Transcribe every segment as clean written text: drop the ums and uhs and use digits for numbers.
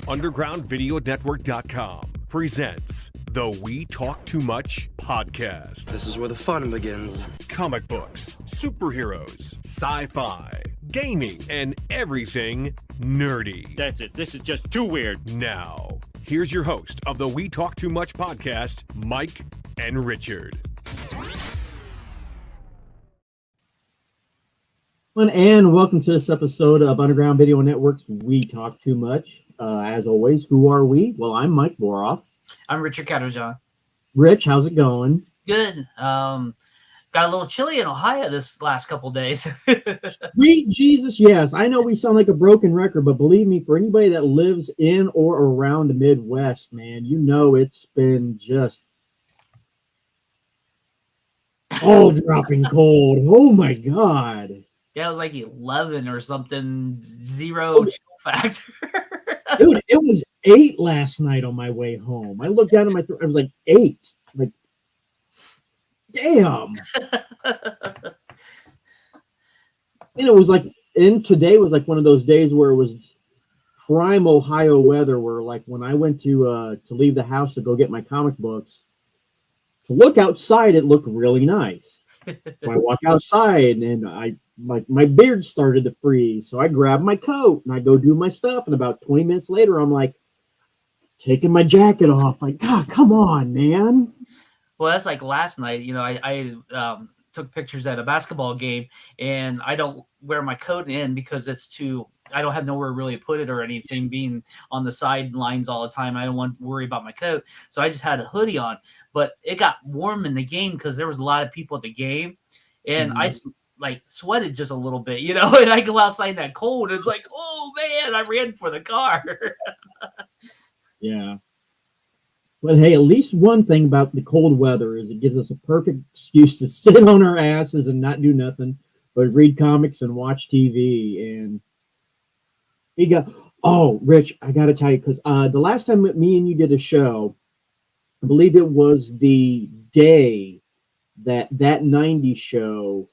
UndergroundVideoNetwork.com presents the We Talk Too Much podcast. This is where the fun begins. Comic books, superheroes, sci-fi, gaming, and everything nerdy. That's it. This is just too weird. Now, here's your host of the We Talk Too Much podcast, Mike and Richard. And welcome to this episode of Underground Video Network's We Talk Too Much. As always, who are we? Well, I'm Mike Boroff. I'm Richard Catterjohn. Rich, how's it going? Good. Got a little chilly in Ohio this last couple days. Sweet Jesus, yes. I know we sound like a broken record, but believe me, for anybody that lives in or around the Midwest, man, you know it's been just dropping cold. Oh my God. Yeah, it was like 11 or something, zero chill factor. Dude, it was 8 last night on my way home. I looked down at my throat, I was like 8. Like, damn. And it was like, and today was like one of those days where it was prime Ohio weather, where like when I went to leave the house to go get my comic books, to look outside, it looked really nice. So I walk outside and my beard started to freeze. So I grabbed my coat and I go do my stuff. And about 20 minutes later, I'm like taking my jacket off. Like, God, come on, man. Well, that's like last night. You know, I took pictures at a basketball game, and I don't wear my coat in because I don't have nowhere really to put it or anything, being on the sidelines all the time. I don't want to worry about my coat. So I just had a hoodie on. But it got warm in the game because there was a lot of people at the game. And I sweated just a little bit, you know, and I go outside in that cold. And it's like, oh, man, I ran for the car. Yeah. But hey, at least one thing about the cold weather is it gives us a perfect excuse to sit on our asses and not do nothing but read comics and watch TV. And Rich, I got to tell you, because the last time that me and you did a show, I believe it was the day that 90s show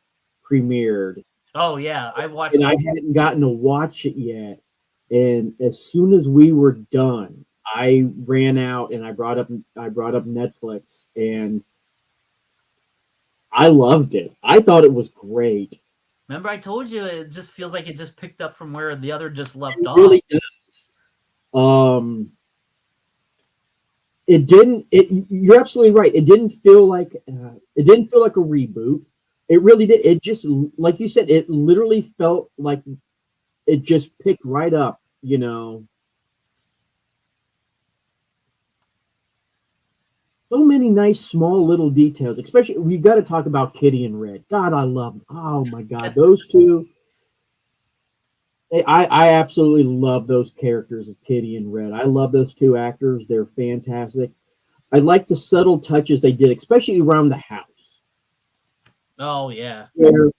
premiered. Oh, yeah. I watched and I hadn't gotten to watch it yet. And as soon as we were done, I ran out and I brought up Netflix, and I loved it. I thought it was great. Remember, I told you it just feels like it just picked up from where the other just left off. It really does. It didn't. You're absolutely right. It didn't feel like a reboot. It really did. It just, like you said, it literally felt like it just picked right up. You know, so many nice small little details. Especially we got to talk about Kitty and Red. God, I love them. Oh my God, those two. I absolutely love those characters of Kitty and Red. I love those two actors. They're fantastic. I like the subtle touches they did, especially around the house. Oh, yeah. Where,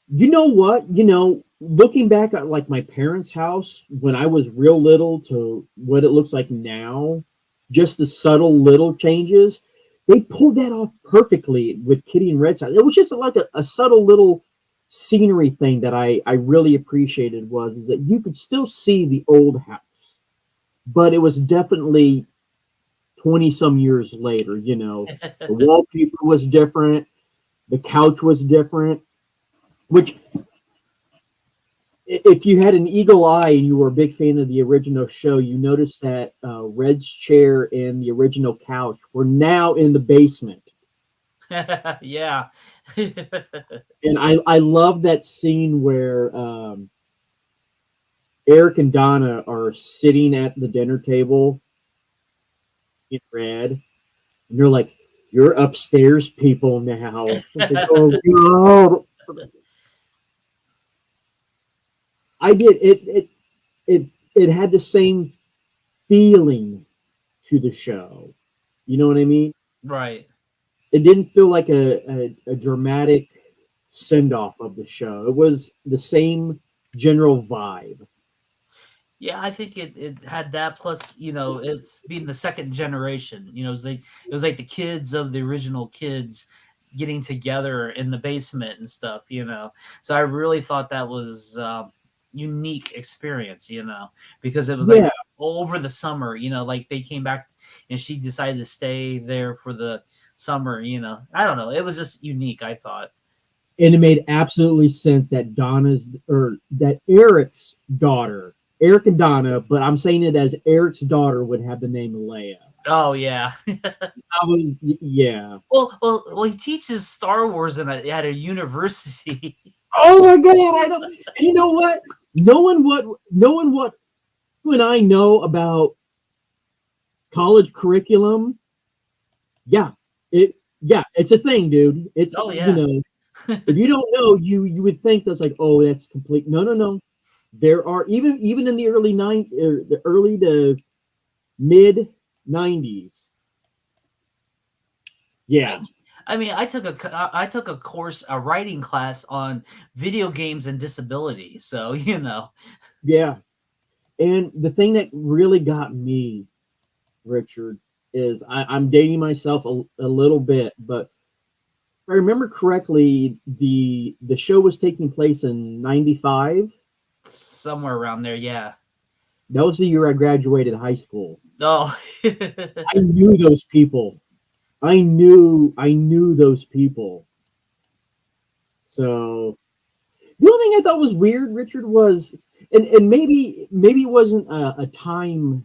you know what? You know, looking back at like my parents' house when I was real little to what it looks like now, just the subtle little changes, they pulled that off perfectly with Kitty and Red's house. It was just like a subtle little scenery thing that I really appreciated is that you could still see the old house, but it was definitely 20 some years later. You know, the wallpaper was different, the couch was different, which if you had an eagle eye and you were a big fan of the original show, you noticed that Red's chair and the original couch were now in the basement. Yeah. And I love that scene where Eric and Donna are sitting at the dinner table in Red, and they're like, "You're upstairs people now." Like, oh God. I did it had the same feeling to the show. You know what I mean? Right. It didn't feel like a dramatic send-off of the show. It was the same general vibe. Yeah, I think it had that, plus, you know, it's being the second generation. You know, it was like the kids of the original kids getting together in the basement and stuff, you know. So I really thought that was unique experience, you know, because it was like over the summer. Like they came back and she decided to stay there for the summer. I don't know. It was just unique, I thought. And it made absolutely sense that that Eric's daughter, Eric and Donna, but I'm saying it as Eric's daughter would have the name Leia. Oh yeah. Yeah. Well, he teaches Star Wars at a university. Oh my God, I know. And you know what? Knowing what you and I know about college curriculum, it's a thing, dude. It's Oh yeah. if you don't know, you would think that's like, oh, that's complete. No. There are even in the the early to mid 90s. Yeah. I mean, I took a course, a writing class on video games and disability. So Yeah. And the thing that really got me, Richard, is I'm dating myself a little bit, but if I remember correctly, the show was taking place in 95. somewhere around there. Yeah. That was the year I graduated high school. Oh. I knew those people. I knew those people. So the only thing I thought was weird, Richard, was and maybe it wasn't a time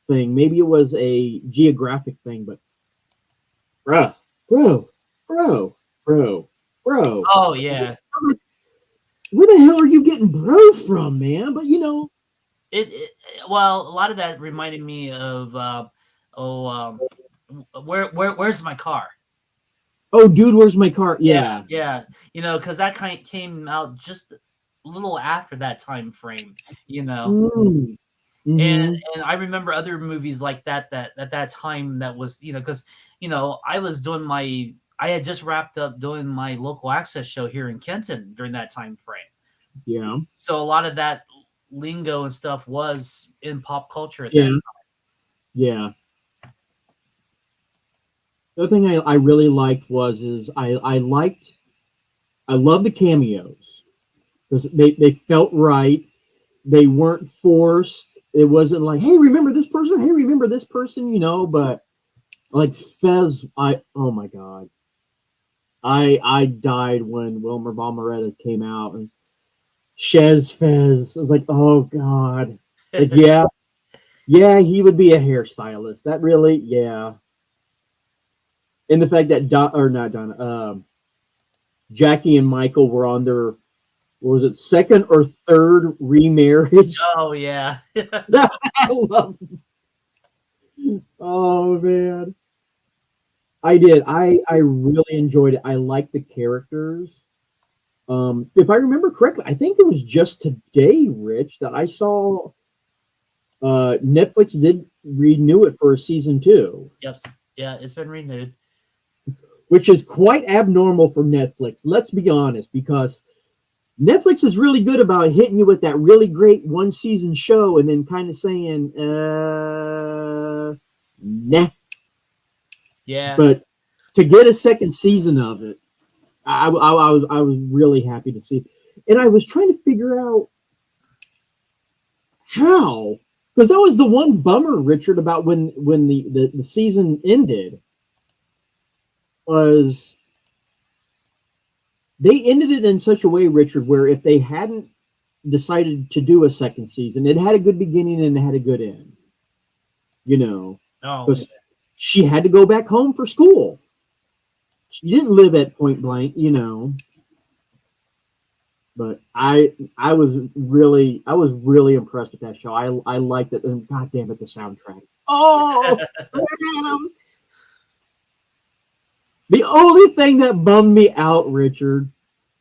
thing. Maybe it was a geographic thing, but bro. Oh yeah. Where the hell are you getting bro from, man? But well, a lot of that reminded me of where's my car? Oh, dude, where's my car? Yeah. Because that kind of came out just a little after that time frame. Mm-hmm. And I remember other movies like that at that time that was because I had just wrapped up doing my local access show here in Kenton during that time frame. Yeah. So a lot of that lingo and stuff was in pop culture at Yeah. that time. Yeah. The other thing I really liked I love the cameos because they felt right. They weren't forced. It wasn't like, hey, remember this person? Hey, remember this person? But like Fez, oh my God. I died when Wilmer Valmeretta came out and Chez Fez. I was like, oh God. Like, yeah, he would be a hairstylist. That really, yeah. And the fact that Jackie and Michael were on their, what was it, second or third remarriage? Oh yeah. I love it. Oh man. I did. I really enjoyed it. I liked the characters. If I remember correctly, I think it was just today, Rich, that I saw Netflix did renew it for a season 2. Yep. Yeah, it's been renewed. Which is quite abnormal for Netflix. Let's be honest, because Netflix is really good about hitting you with that really great one season show and then kind of saying, nah. Yeah. But to get a second season of it, I was really happy to see. And I was trying to figure out how, because that was the one bummer, Richard, about when the season ended, was they ended it in such a way, Richard, where if they hadn't decided to do a second season, it had a good beginning and it had a good end. Because she had to go back home for school. She didn't live at Point Blank, But I was really impressed with that show. I liked it, and God damn it, the soundtrack. Oh, man. The only thing that bummed me out, Richard,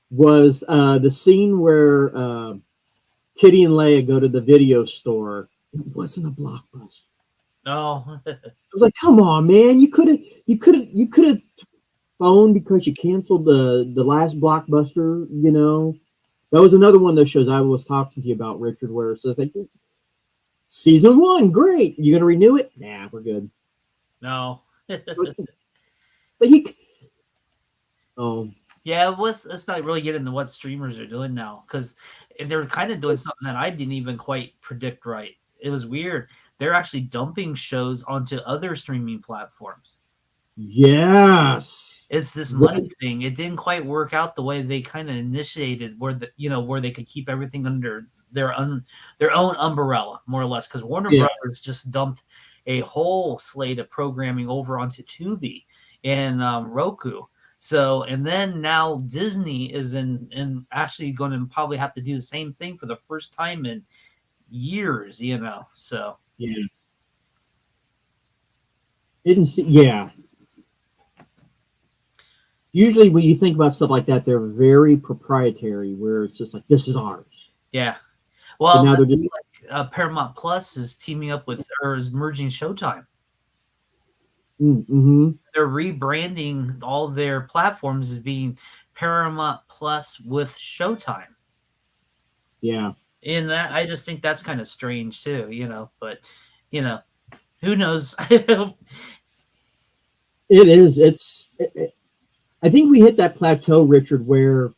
was the scene where Kitty and Leia go to the video store. It wasn't a Blockbuster. No. I was like, come on, man! You could have phoned because you canceled the last Blockbuster. That was another one of those shows I was talking to you about, Richard, where it says like, season 1, great. You gonna renew it? Nah, we're good. No. Yeah, let's not really get into what streamers are doing now, because they're kind of doing something that I didn't even quite predict right. It was weird. they're actually dumping shows onto other streaming platforms. Yes. It's this money thing. It didn't quite work out the way they kind of initiated, where where they could keep everything under their own umbrella, more or less. Because Warner Brothers just dumped a whole slate of programming over onto Tubi and Roku. So, and then now Disney is actually going to probably have to do the same thing for the first time in years. So yeah. Yeah. Usually when you think about stuff like that, they're very proprietary, where it's just like, this is ours. Yeah. Well, now they're just like Paramount Plus is teaming up with, or is merging Showtime. Mm-hmm. They're rebranding all their platforms as being Paramount Plus with Showtime. Yeah. And that, I just think that's kind of strange too, but who knows? It is. I think we hit that plateau, Richard, where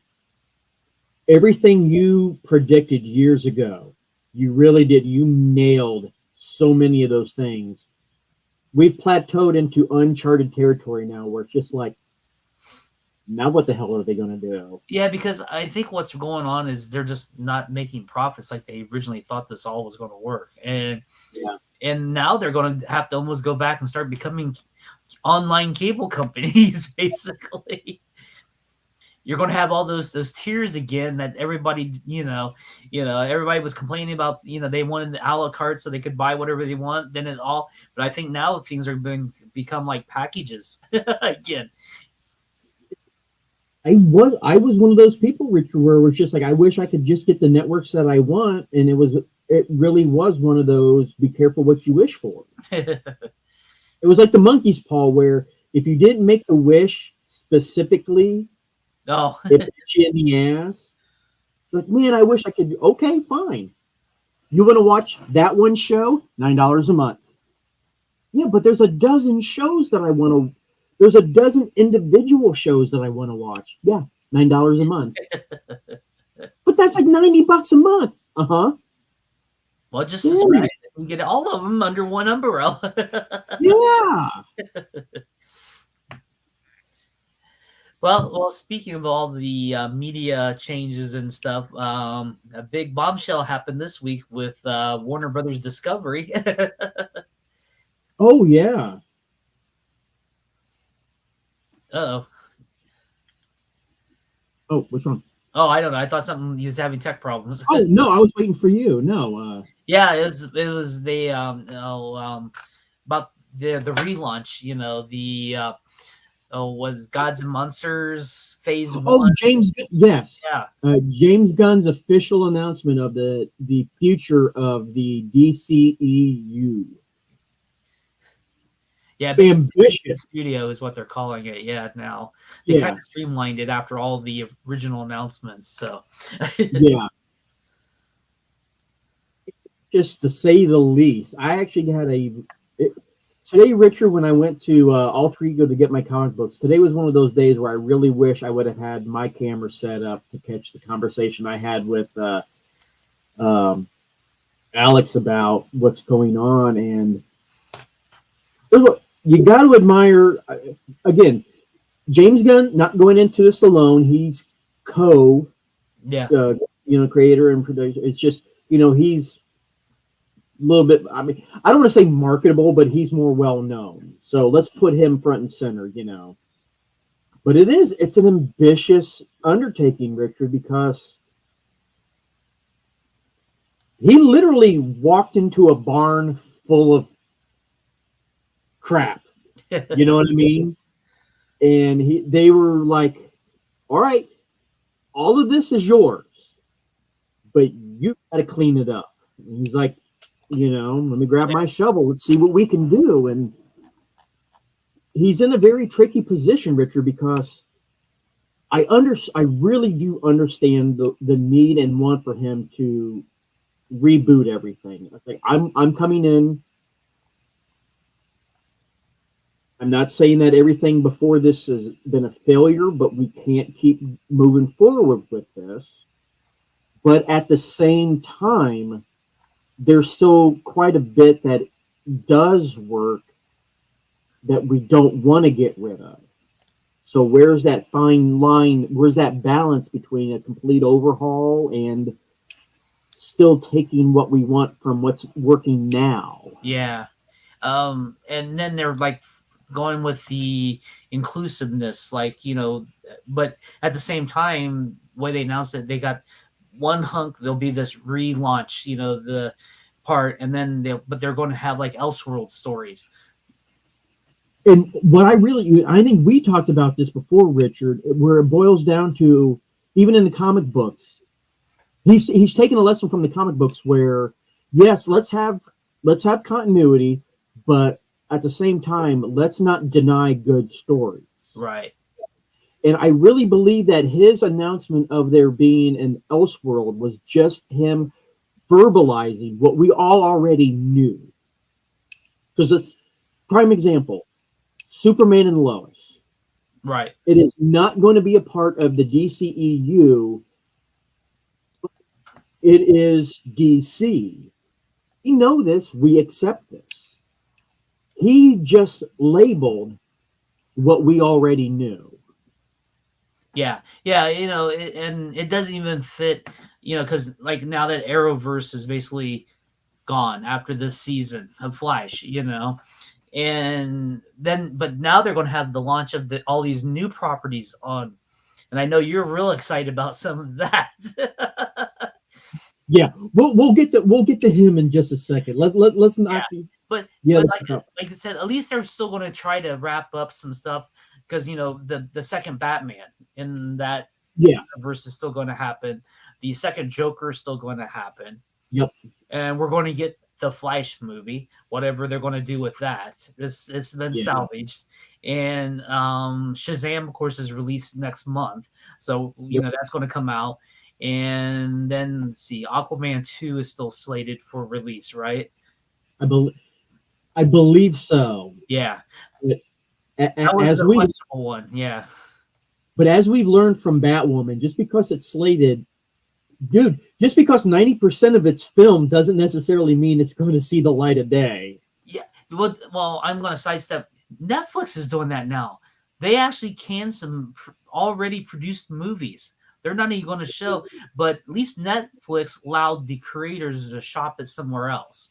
everything you predicted years ago, you really did. You nailed so many of those things. We've plateaued into uncharted territory now, where it's just like, now what the hell are they going to do? Yeah, because I think what's going on is they're just not making profits like they originally thought this all was going to work. And now they're going to have to almost go back and start becoming online cable companies, basically. You're going to have all those tiers again that everybody, everybody was complaining about, they wanted the a la carte so they could buy whatever they want. But I think now things are going to become like packages again. I was one of those people, Richard, where it was just like, I wish I could just get the networks that I want. And it really was one of those, be careful what you wish for. It was like the monkey's paw, where if you didn't make the wish specifically, it bit you in the ass. It's like, man, I wish I could. Okay, fine. You want to watch that one show? $9 a month. Yeah, but there's a dozen shows that I want to. There's a dozen individual shows that I want to watch. Yeah, $9 a month. But that's like $90 a month. Well, just subscribe and get all of them under one umbrella. Yeah. Well, speaking of all the media changes and stuff, a big bombshell happened this week with Warner Brothers Discovery. Oh, yeah. Uh-oh. Oh, what's wrong? Oh, I don't know. I thought he was having tech problems. Oh, no, I was waiting for you. No. Yeah, it was the about the relaunch, was Gods and Monsters Phase 1. Oh, yes. Yeah. James Gunn's official announcement of the future of the DCEU. Yeah, ambitious studio is what they're calling it. Yeah, now they kind of streamlined it after all the original announcements. So, yeah, just to say the least. I actually had today, Richard, when I went to Alter Ego to get my comic books. Today was one of those days where I really wish I would have had my camera set up to catch the conversation I had with Alex about what's going on. And you got to admire, again, James Gunn, not going into this alone. He's creator and producer. It's just, he's a little bit, I mean, I don't want to say marketable, but he's more well known. So let's put him front and center, But it's an ambitious undertaking, Richard, because he literally walked into a barn full of crap. You know what I mean? And they were like, all right, all of this is yours, but you got to clean it up. And he's like, let me grab my shovel. Let's see what we can do. And he's in a very tricky position, Richard, because I really do understand the need and want for him to reboot everything. I think I'm coming in. I'm not saying that everything before this has been a failure, but we can't keep moving forward with this. But at the same time, there's still quite a bit that does work that we don't want to get rid of. So where's that fine line? Where's that balance between a complete overhaul and still taking what we want from what's working now? Yeah. And then they're like going with the inclusiveness, like, but at the same time, when they announced that they got one hunk, there'll be this relaunch, the part, and then they're going to have like Elseworld stories. And I think we talked about this before, Richard, where it boils down to, even in the comic books, he's taken a lesson from the comic books where, yes, let's have continuity, but at the same time, let's not deny good stories. Right. And I really believe that his announcement of there being an Elseworld was just him verbalizing what we all already knew. Because it's prime example, Superman and Lois. Right. It is not going to be a part of the DCEU. It is DC. We know this. We accept this. He just labeled what we already knew. Yeah. And it doesn't even fit, because like now that Arrowverse is basically gone after this season of Flash, and then but now they're going to have the launch of all these new properties on, and I know you're real excited about some of that. Yeah, we'll get to him in just a second. Let's not. Yeah. But like I said, at least they're still going to try to wrap up some stuff, because the second Batman in that universe is still going to happen. The second Joker is still going to happen. Yep. And we're going to get the Flash movie, whatever they're going to do with that. It's been salvaged. And Shazam, of course, is released next month. So, that's going to come out. And then, let's see, Aquaman 2 is still slated for release, right? I believe so. Yeah. That was the questionable one, yeah. But as we've learned from Batwoman, just because it's slated, dude, just because 90% of it's filmed doesn't necessarily mean it's going to see the light of day. Yeah. Well, I'm going to sidestep. Netflix is doing that now. They actually can some already produced movies. They're not even going to show, but at least Netflix allowed the creators to shop it somewhere else.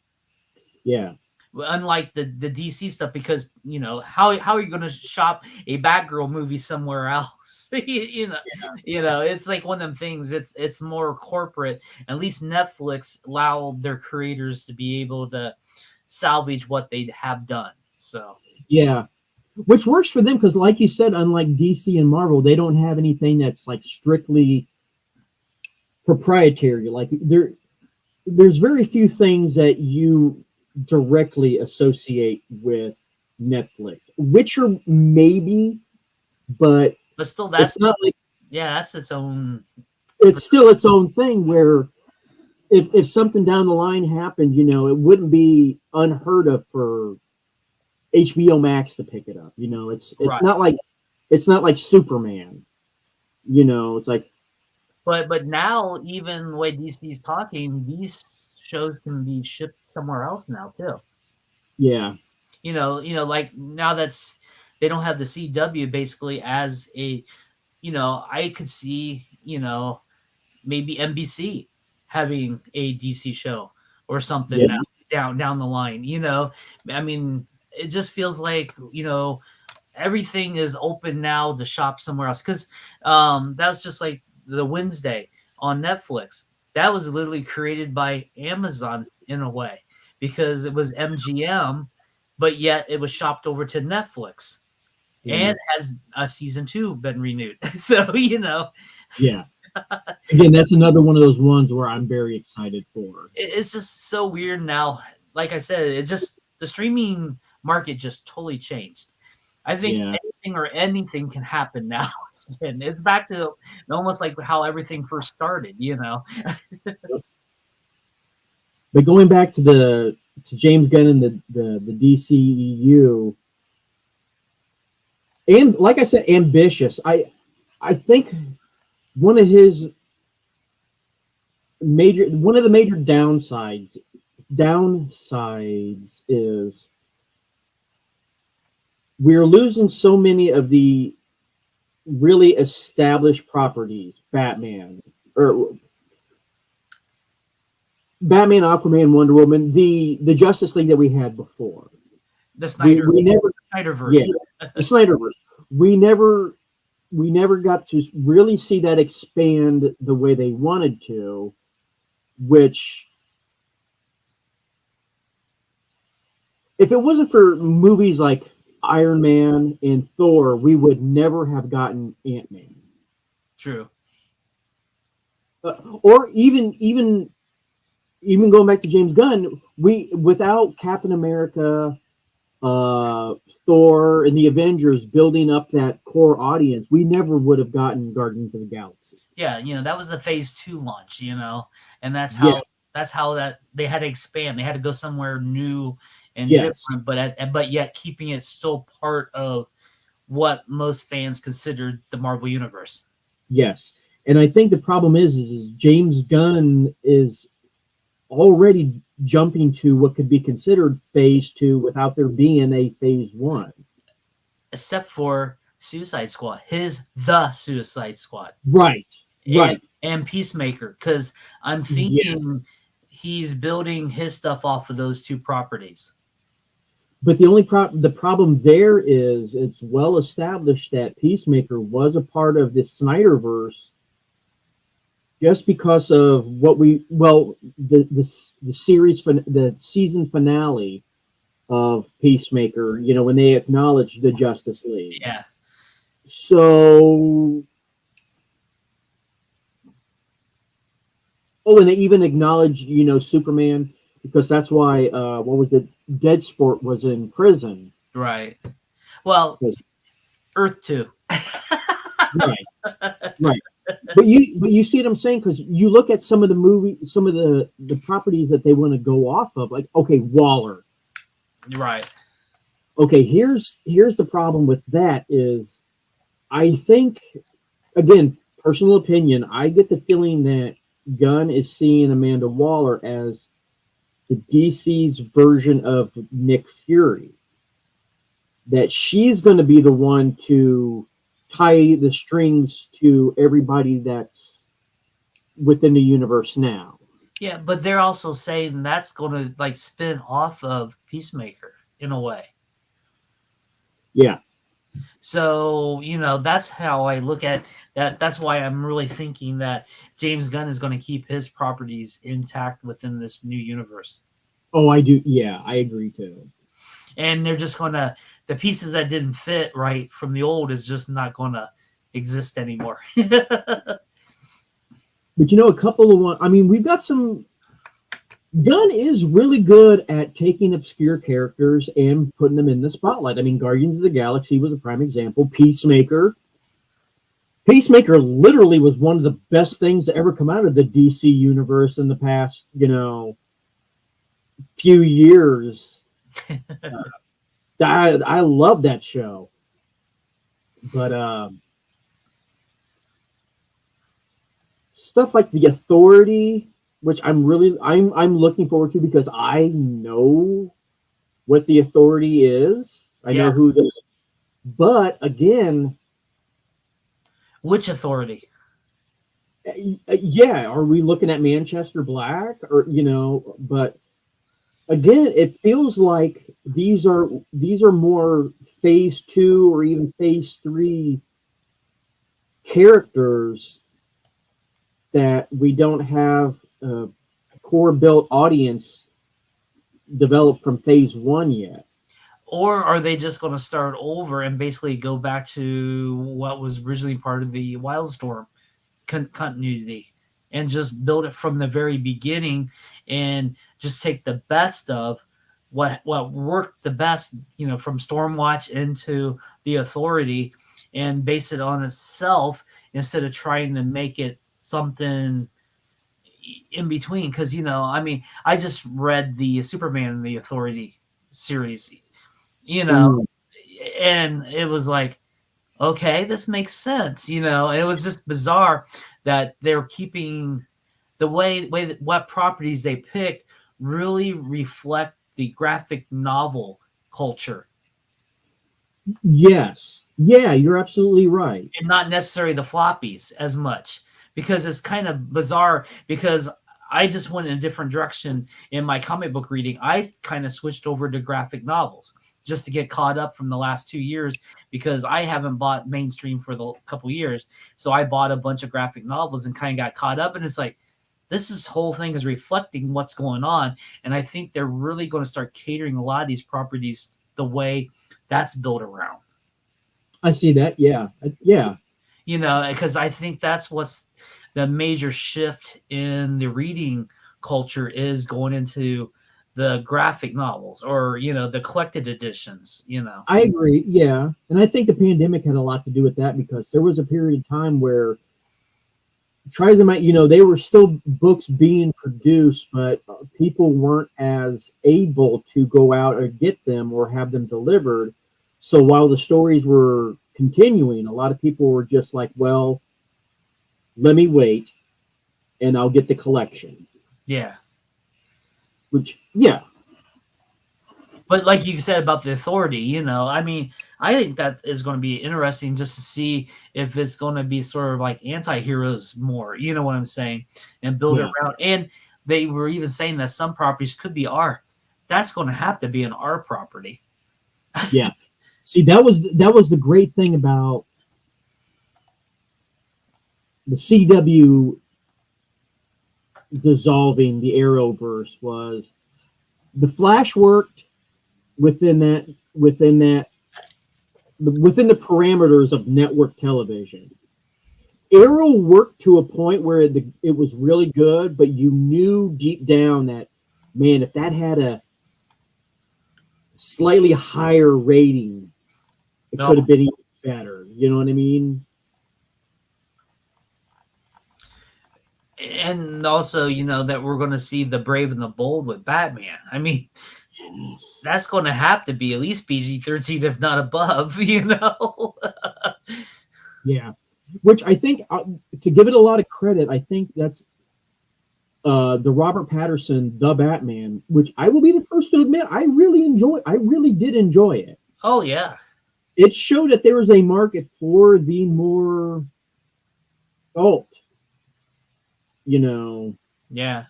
Yeah. Unlike the DC stuff, because how are you going to shop a Batgirl movie somewhere else? It's like one of them things. It's more corporate. At least Netflix allowed their creators to be able to salvage what they have done. So yeah, which works for them because, like you said, unlike DC and Marvel, they don't have anything that's like strictly proprietary. Like there's very few things that you directly associate with Netflix. Witcher maybe, but still, that's not like, that's its own. It's still its own thing. Where if something down the line happened, it wouldn't be unheard of for HBO Max to pick it up. It's right. not like Superman. It's like. But now, even the way DC is talking, these shows can be shipped somewhere else now too. Yeah. Like now they don't have the CW basically as a, I could see, maybe NBC having a DC show or something down the line. I mean, it just feels like, everything is open now to shop somewhere else. Because that's just like the Wednesday on Netflix. That was literally created by Amazon in a way, because it was MGM, but yet it was shopped over to Netflix. And has season 2 been renewed? So, Yeah. Again, that's another one of those ones where I'm very excited for. It's just so weird now. Like I said, the streaming market just totally changed. I think anything or anything can happen now. And it's back to almost like how everything first started, But going back to James Gunn and the DCEU, and like I said, ambitious. I think one of the major downsides downsides is we're losing so many of the really established properties, Batman, Aquaman, Wonder Woman, the Justice League that we had before. The Snyder, we never, Snyderverse. yeah, the Snyderverse. We never got to really see that expand the way they wanted to, which, if it wasn't for movies like Iron Man and Thor, we would never have gotten Ant-Man. True. Or even going back to James Gunn, without Captain America, Thor, and the Avengers building up that core audience, we never would have gotten Guardians of the Galaxy. Yeah, that was the phase 2 launch, and that's how that they had to expand. They had to go somewhere new and different, but yet keeping it still part of what most fans considered the Marvel Universe. Yes. And I think the problem is James Gunn is already jumping to what could be considered phase 2 without there being a phase 1. Except for Suicide Squad. The Suicide Squad. Right. And Peacemaker. Because I'm thinking he's building his stuff off of those two properties. But the problem there is it's well established that Peacemaker was a part of the Snyderverse just because of the series, the season finale of Peacemaker, when they acknowledged the Justice League. Yeah. So, and they even acknowledged, Superman, because that's why, Deadsport was in prison. Right. Well, Earth 2. Right. But you see what I'm saying? Because you look at some of the properties that they want to go off of, like, okay, Waller. Right. Okay, here's the problem with that is, I think, again, personal opinion, I get the feeling that Gunn is seeing Amanda Waller as the DC's version of Nick Fury. That she's going to be the one to tie the strings to everybody that's within the universe now. Yeah, but they're also saying that's going to spin off of Peacemaker in a way. Yeah. So, that's how I look at that. That's why I'm really thinking that James Gunn is going to keep his properties intact within this new universe. Oh, I do. Yeah, I agree too. And they're just going to, the pieces that didn't fit right from the old is just not going to exist anymore. But a couple of one. I mean, we've got some. Gunn is really good at taking obscure characters and putting them in the spotlight. I mean, Guardians of the Galaxy was a prime example. Peacemaker literally was one of the best things to ever come out of the DC universe in the past, few years. I love that show. But stuff like The Authority, which I'm looking forward to because I know what The Authority is. I know who the. But again, which Authority? Yeah, are we looking at Manchester Black or But again, it feels like these are more phase 2 or even phase 3 characters that we don't have a core built audience developed from phase 1 yet. Or are they just going to start over and basically go back to what was originally part of the Wildstorm continuity and just build it from the very beginning and just take the best of what worked the best, from Stormwatch into The Authority and base it on itself instead of trying to make it something in between? Because, I just read the Superman and The Authority series, and it was like, okay, this makes sense, and it was just bizarre that they're keeping the way that what properties they picked really reflect the graphic novel culture Yes. Yeah, you're absolutely right. and not necessarily the floppies as much, because it's kind of bizarre because I just went in a different direction in my comic book reading. I kind of switched over to graphic novels just to get caught up from the last 2 years because I haven't bought mainstream for the couple years. So I bought a bunch of graphic novels and kind of got caught up. And it's like, this whole thing is reflecting what's going on. And I think they're really going to start catering a lot of these properties the way that's built around. I see that. Yeah. Yeah. Because I think that's what's the major shift in the reading culture is going into the graphic novels or, the collected editions. I agree. Yeah. And I think the pandemic had a lot to do with that because there was a period of time where tries them out, they were still books being produced, but people weren't as able to go out or get them or have them delivered. So while the stories were continuing, a lot of people were just like, well, let me wait and I'll get the collection. Yeah. Which, yeah. But like you said about the authority, I think that is going to be interesting just to see if it's going to be sort of like anti-heroes more, you know what I'm saying, and build it around. And they were even saying that some properties could be R. That's going to have to be an R property. Yeah. See, that was the great thing about the CW dissolving the Arrowverse was the Flash worked within the parameters of network television. Arrow worked to a point where it was really good, but you knew deep down that, man, if that had a slightly higher rating, it could have been even better. You know what I mean? And also, that we're going to see the Brave and the Bold with Batman. I mean, that's going to have to be at least PG-13, if not above, Yeah. Which I think, to give it a lot of credit, I think that's the Robert Pattinson, the Batman, which I will be the first to admit, I really did enjoy it. Oh, yeah. It showed that there is a market for the more adult, Yeah.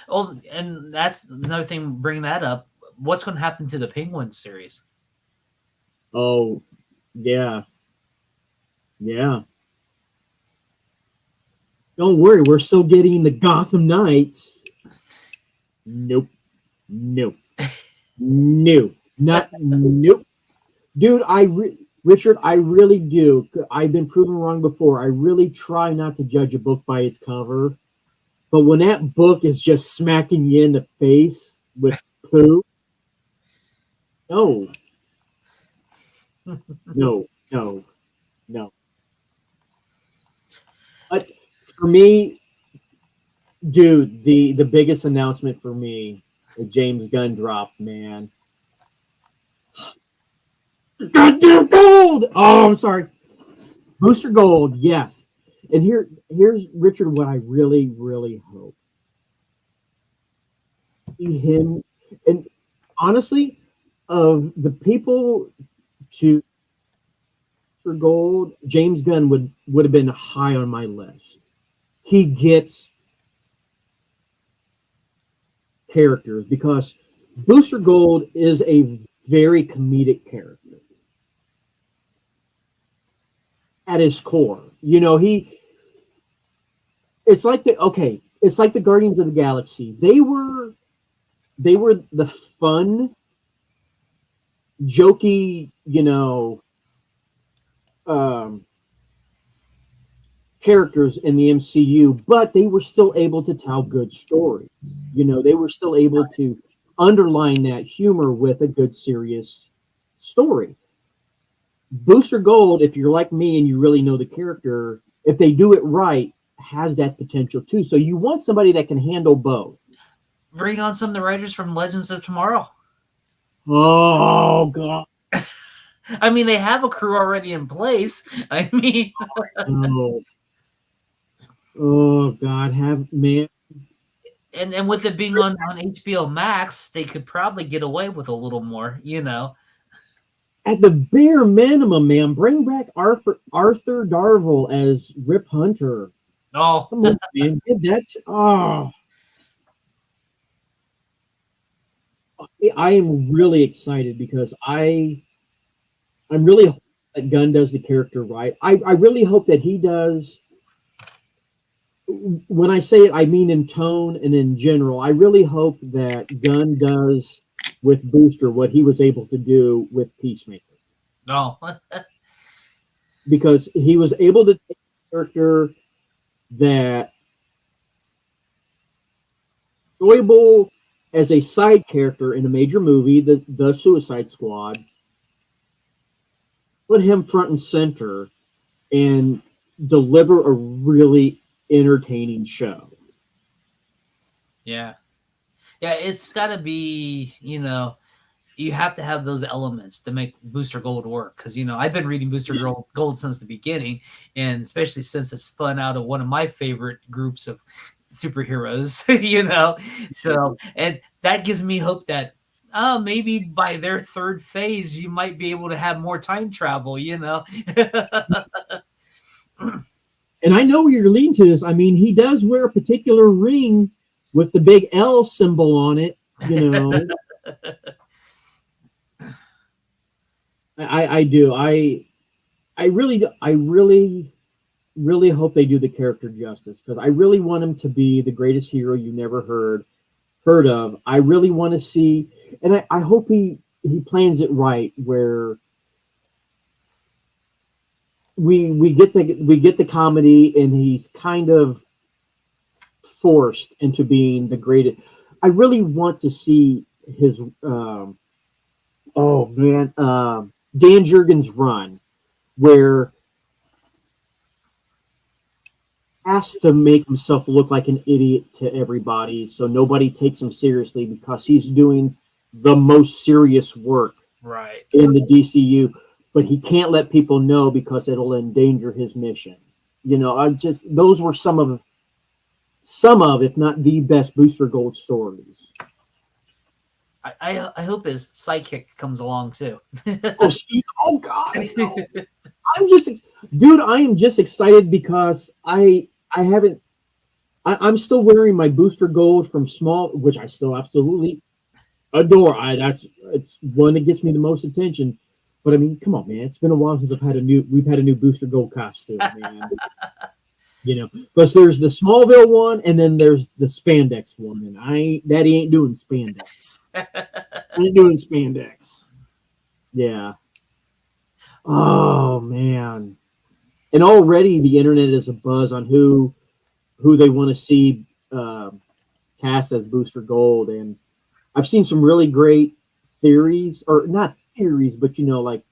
Oh, and that's another thing, bringing that up. What's going to happen to the Penguin series? Oh, yeah. Yeah. Don't worry, we're still getting the Gotham Knights. Nope. Nope. Nope. Nope. Dude, Richard, I really do. I've been proven wrong before. I really try not to judge a book by its cover. But when that book is just smacking you in the face with poo, no. No. But for me, dude, the biggest announcement for me, the James Gunn dropped, man. Goddamn gold! Oh, I'm sorry. Booster Gold, yes. And here's Richard, what I really, really hope. Him, and honestly, of the people to for gold, James Gunn would have been high on my list. He gets characters because Booster Gold is a very comedic character at his core. It's like the Guardians of the Galaxy. They were the fun, jokey, characters in the MCU, but they were still able to tell good stories. They were still able to underline that humor with a good, serious story. Booster Gold, if you're like me and you really know the character, if they do it right, has that potential too. So you want somebody that can handle both. Bring on some of the writers from Legends of Tomorrow. Oh, God. I mean, they have a crew already in place. I mean, oh God, man. And with it being on HBO Max, they could probably get away with a little more, you know. At the bare minimum, man, bring back Arthur Darvill as Rip Hunter. Oh, Come on, man, give that. Oh, I am really excited because I'm really hoping that Gunn does the character right. I really hope that he does. When I say it, I mean in tone and in general. I really hope that Gunn does with Booster what he was able to do with Peacemaker, no. because he was able to take a character that enjoyable as a side character in a major movie, the Suicide Squad, put him front and center and deliver a really entertaining show. Yeah. Yeah, it's got to be, you know, you have to have those elements to make Booster Gold work. Because, you know, I've been reading Booster Gold since the beginning, and especially since it spun out of one of my favorite groups of superheroes, you know. So, and that gives me hope that, maybe by their third phase, you might be able to have more time travel, you know. And I know where you're leading to this. I mean, he does wear a particular ring with the big L symbol on it, you know. I do. I really hope they do the character justice, because I really want him to be the greatest hero you never heard of. I really want to see, and I hope he plans it right, where we get the comedy, and he's kind of forced into being the greatest. I really want to see his oh man, Dan Jurgens run, where has to make himself look like an idiot to everybody, so nobody takes him seriously, because he's doing the most serious work Right. in the DCU, but he can't let people know because it'll endanger his mission. You know, those were some of, if not the best Booster Gold stories. I hope his sidekick comes along too. Oh God, I know. Dude, I am just excited because I haven't. I'm still wearing my Booster Gold from Small, which I still absolutely adore. It's one that gets me the most attention. But I mean, come on, man! It's been a while since we've had a new Booster Gold costume, man. You know, because there's the Smallville one, and then there's the spandex one, and Daddy ain't doing spandex. Ain't doing spandex. Yeah. Oh man. And already the internet is a buzz on who they want to see cast as Booster Gold, and I've seen some really great theories, or not theories, but you know, like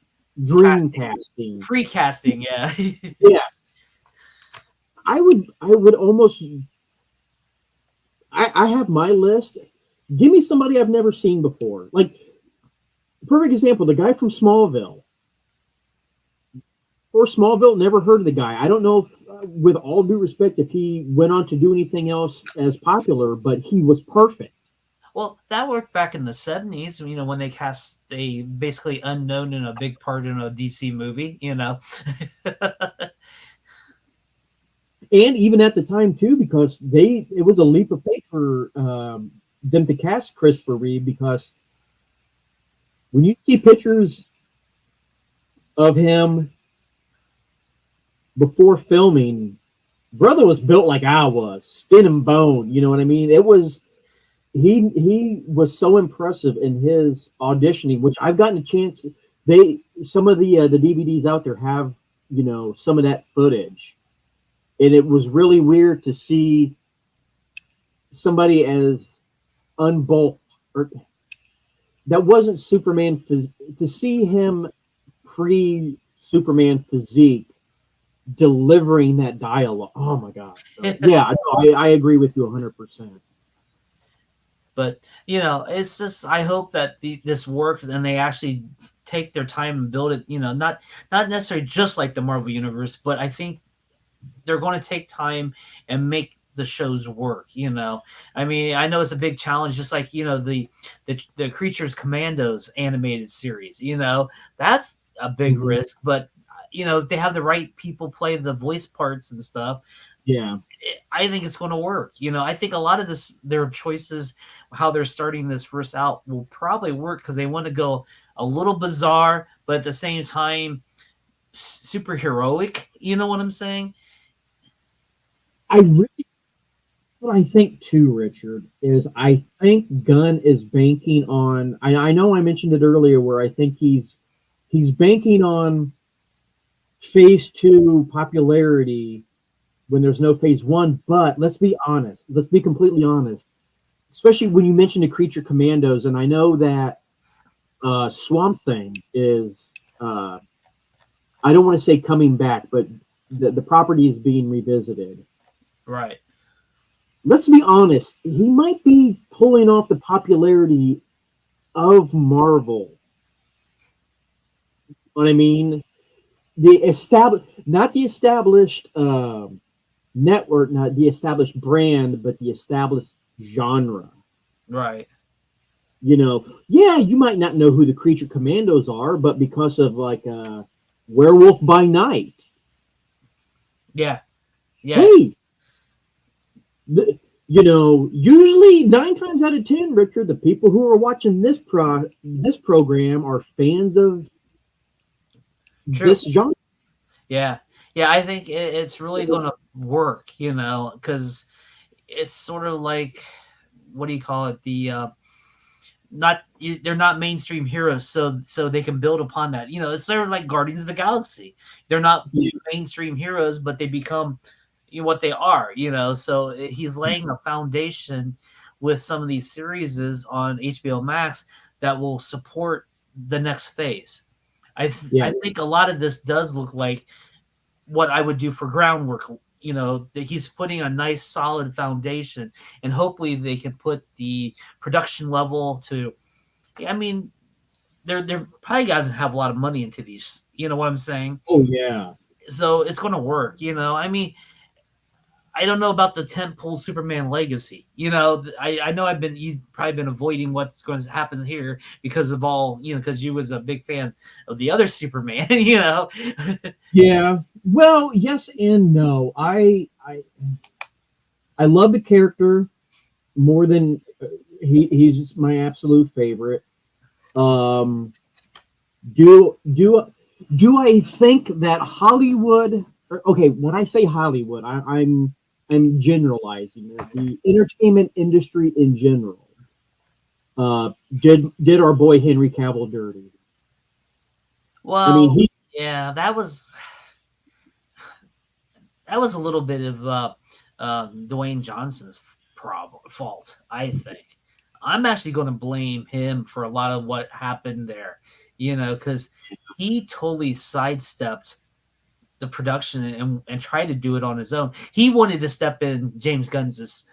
dream casting, Pre-casting, yeah. Yes, I would almost. I have my list. Give me somebody I've never seen before. Like, perfect example, the guy from Smallville. Or Smallville, never heard of the guy. I don't know if, with all due respect, if he went on to do anything else as popular, but he was perfect. Well, that worked back in the 70s, you know, when they cast a basically unknown in a big part in a DC movie, you know. And even at the time too, because it was a leap of faith for them to cast Christopher Reeve, because when you see pictures of him before filming, brother was built like I was, skin and bone. You know what I mean? It was he was so impressive in his auditioning, which I've gotten a chance. Some of the DVDs out there have, you know, some of that footage. And it was really weird to see somebody as unbulked, or that wasn't Superman, to see him pre-Superman physique delivering that dialogue. Oh my God. So, yeah, I agree with you 100%. But, you know, it's just, I hope that this works and they actually take their time and build it, you know, not necessarily just like the Marvel Universe, but I think they're going to take time and make the shows work. I mean, I know it's a big challenge, just like the Creatures Commandos animated series. That's a big Mhm. risk, but if they have the right people play the voice parts and stuff, Yeah. I think it's going to work. I think a lot of their choices, how they're starting this first out, will probably work because they want to go a little bizarre, but at the same time, super heroic. You know what I'm saying? I really, what I think too, Richard, is I think Gunn is banking on. I know I mentioned it earlier, where I think he's banking on phase two popularity when there's no phase one. But let's be honest. Let's be completely honest. Especially when you mention the Creature Commandos, and I know that Swamp Thing is. I don't want to say coming back, but the property is being revisited. Right. Let's be honest. He might be pulling off the popularity of Marvel. What I mean, not the established network, not the established brand, but the established genre. Right. Yeah, you might not know who the Creature Commandos are, but because of like Werewolf by Night, Yeah. Yeah. hey, usually 9 times out of 10, Richard, the people who are watching this program are fans of True. this genre. Yeah. Yeah. I think it's really going to work, because it's sort of like, what do you call it? They're not mainstream heroes, so they can build upon that. It's sort of like Guardians of the Galaxy. They're not mainstream heroes, but they become what they are. So he's laying a foundation with some of these series on HBO Max that will support the next phase. I think a lot of this does look like what I would do for groundwork. That he's putting a nice solid foundation, and hopefully they can put the production level to. I mean, they're probably got to have a lot of money into these. You know what I'm saying? Oh yeah. So it's going to work. I mean, I don't know about the tentpole Superman legacy. I know you've probably been avoiding what's going to happen here because of all, because you was a big fan of the other Superman. Yeah. Well, yes and no. I love the character more than he's my absolute favorite. Um, do I think that Hollywood? Okay, when I say Hollywood, I'm generalizing the entertainment industry in general. Did our boy Henry Cavill dirty? Well, I mean, yeah, that was a little bit of Dwayne Johnson's fault, I think. I'm actually going to blame him for a lot of what happened there, because he totally sidestepped the production and tried to do it on his own. He wanted to step in James Gunn's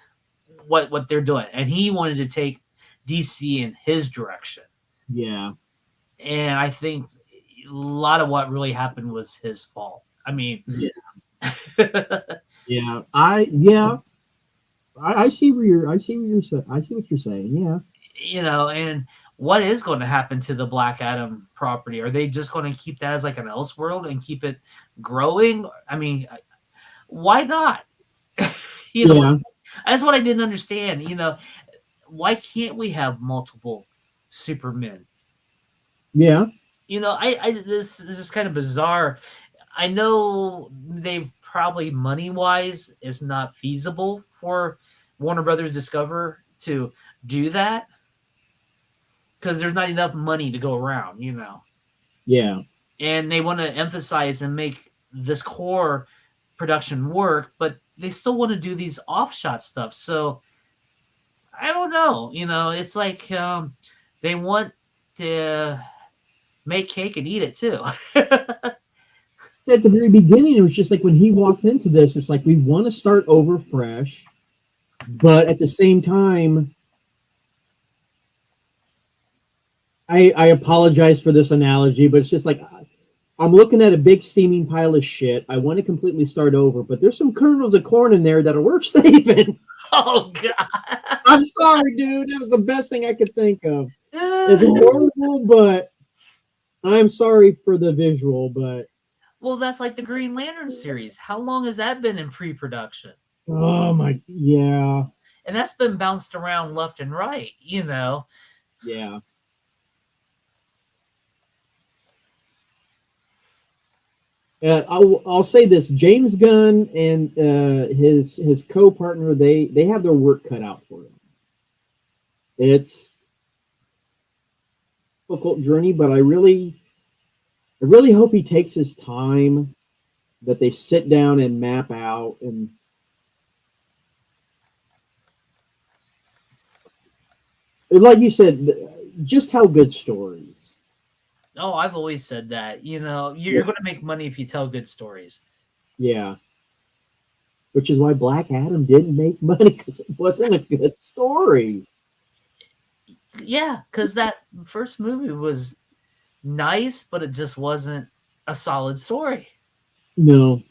what they're doing, and he wanted to take DC in his direction. yeah. And I think a lot of what really happened was his fault. I mean, Yeah. Yeah. I see what you're saying. I see what you're saying. Yeah. And what is going to happen to the Black Adam property? Are they just going to keep that as like an Elseworld and keep it growing? I mean, why not? Yeah. That's what I didn't understand. Why can't we have multiple Supermen? Yeah. This is kind of bizarre. I know they probably money wise is not feasible for Warner Brothers Discover to do that because there's not enough money to go around, Yeah. and they want to emphasize and make this core production work, but they still want to do these offshot stuff. So I don't know, it's like they want to make cake and eat it too. At the very beginning, it was just like when he walked into this, it's like we want to start over fresh, but at the same time, I apologize for this analogy, but it's just like I'm looking at a big steaming pile of shit. I want to completely start over, but there's some kernels of corn in there that are worth saving. Oh God. I'm sorry, dude. That was the best thing I could think of. It's horrible, but I'm sorry for the visual, but Well, that's like the Green Lantern series. How long has that been in pre-production? oh my, yeah, And that's been bounced around left and right, you know. yeah. I'll say this: James Gunn and his co-partner, they have their work cut out for them. It's a difficult journey, but I really hope he takes his time, that they sit down and map out, and like you said, just how good stories. Oh, I've always said that. You know, Yeah, you're going to make money if you tell good stories. yeah. Which is why Black Adam didn't make money, because it wasn't a good story. Yeah, because that first movie was nice, but it just wasn't a solid story. No,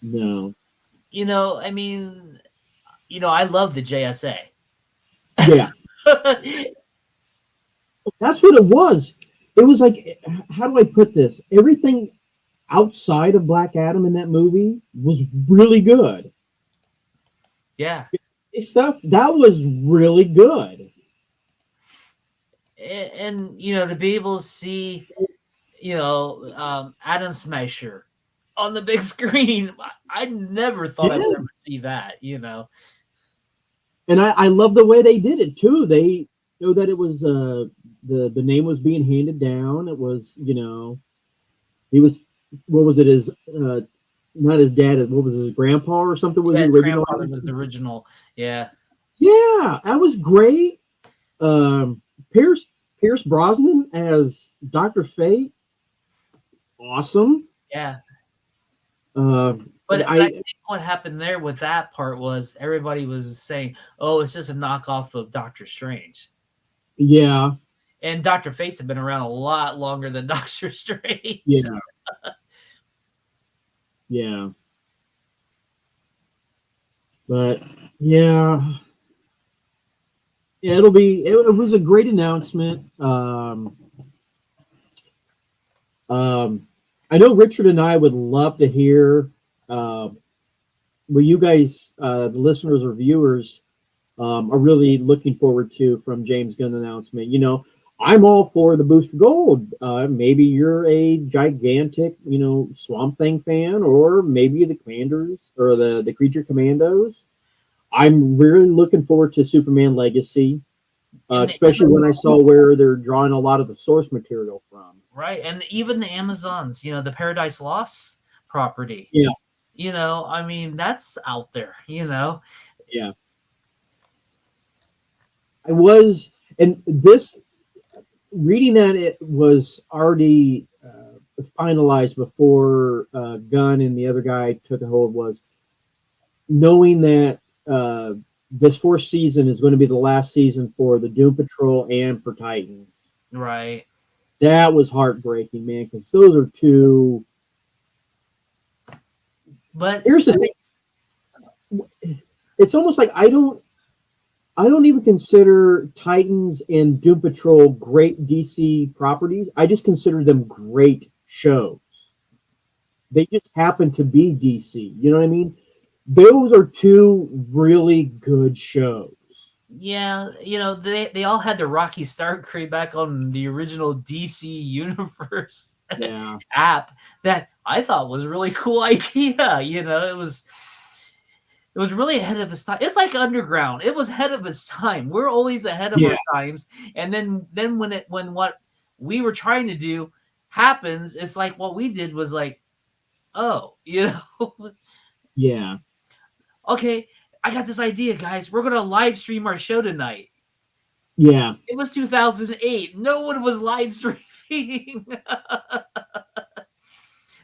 no. You know, I mean, I love the JSA. Yeah, that's what it was. It was like, how do I put this? Everything outside of Black Adam in that movie was really good. Yeah. His stuff that was really good. And to be able to see, Adam Smasher on the big screen, I never thought I would Yeah, ever see that, and I love the way they did it too. They know that it was the name was being handed down. It was, he was, what was it, his not his dad, what was his grandpa or something, was Yeah, the his original. grandfather was the original. Yeah. Yeah, that was great. Um, Pierce Pierce Brosnan as Dr. Fate, awesome. Yeah. Uh, But I I think what happened there with that part was everybody was saying, "Oh, it's just a knockoff of Doctor Strange." yeah, And Doctor Fates have been around a lot longer than Doctor Strange. yeah, yeah, but yeah, yeah, it was a great announcement. I know Richard and I would love to hear uh, what you guys, the listeners or viewers, are really looking forward to from James Gunn announcement. I'm all for the Booster Gold. Maybe you're a gigantic, Swamp Thing fan, or maybe the Commanders or the Creature Commandos. I'm really looking forward to Superman Legacy, And the especially when I Amazon, saw where they're drawing a lot of the source material from. right? And even the Amazons, the Paradise Lost property. Yeah, I mean, that's out there. yeah. I was, and this reading that it was already finalized before Gunn and the other guy took a hold, was knowing that this fourth season is going to be the last season for the Doom Patrol and for Titans. Right. That was heartbreaking, man, because those are two. But Here's the thing: it's almost like I don't even consider Titans and Doom Patrol great DC properties. I just consider them great shows. They just happen to be DC. You know what I mean? Those are two really good shows. yeah, they all had the Rocky Star create back on the original DC Universe Yeah. app that I thought was a really cool idea. It was really ahead of its time. It's like Underground. It was ahead of its time. We're always ahead of Yeah. our times. And then when what we were trying to do happens, it's like what we did was like, oh, Yeah. okay, I got this idea, guys. We're gonna live stream our show tonight. Yeah. It was 2008. No one was live streaming.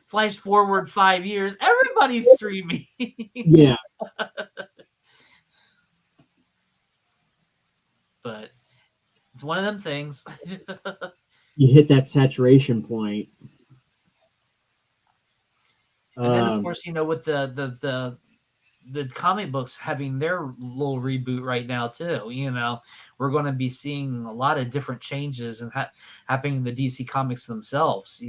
Flash forward 5 years, everybody's streaming. Yeah. But it's one of them things. You hit that saturation point. And then of Um, course, with the comic books having their little reboot right now too. We're going to be seeing a lot of different changes and happening in the DC comics themselves.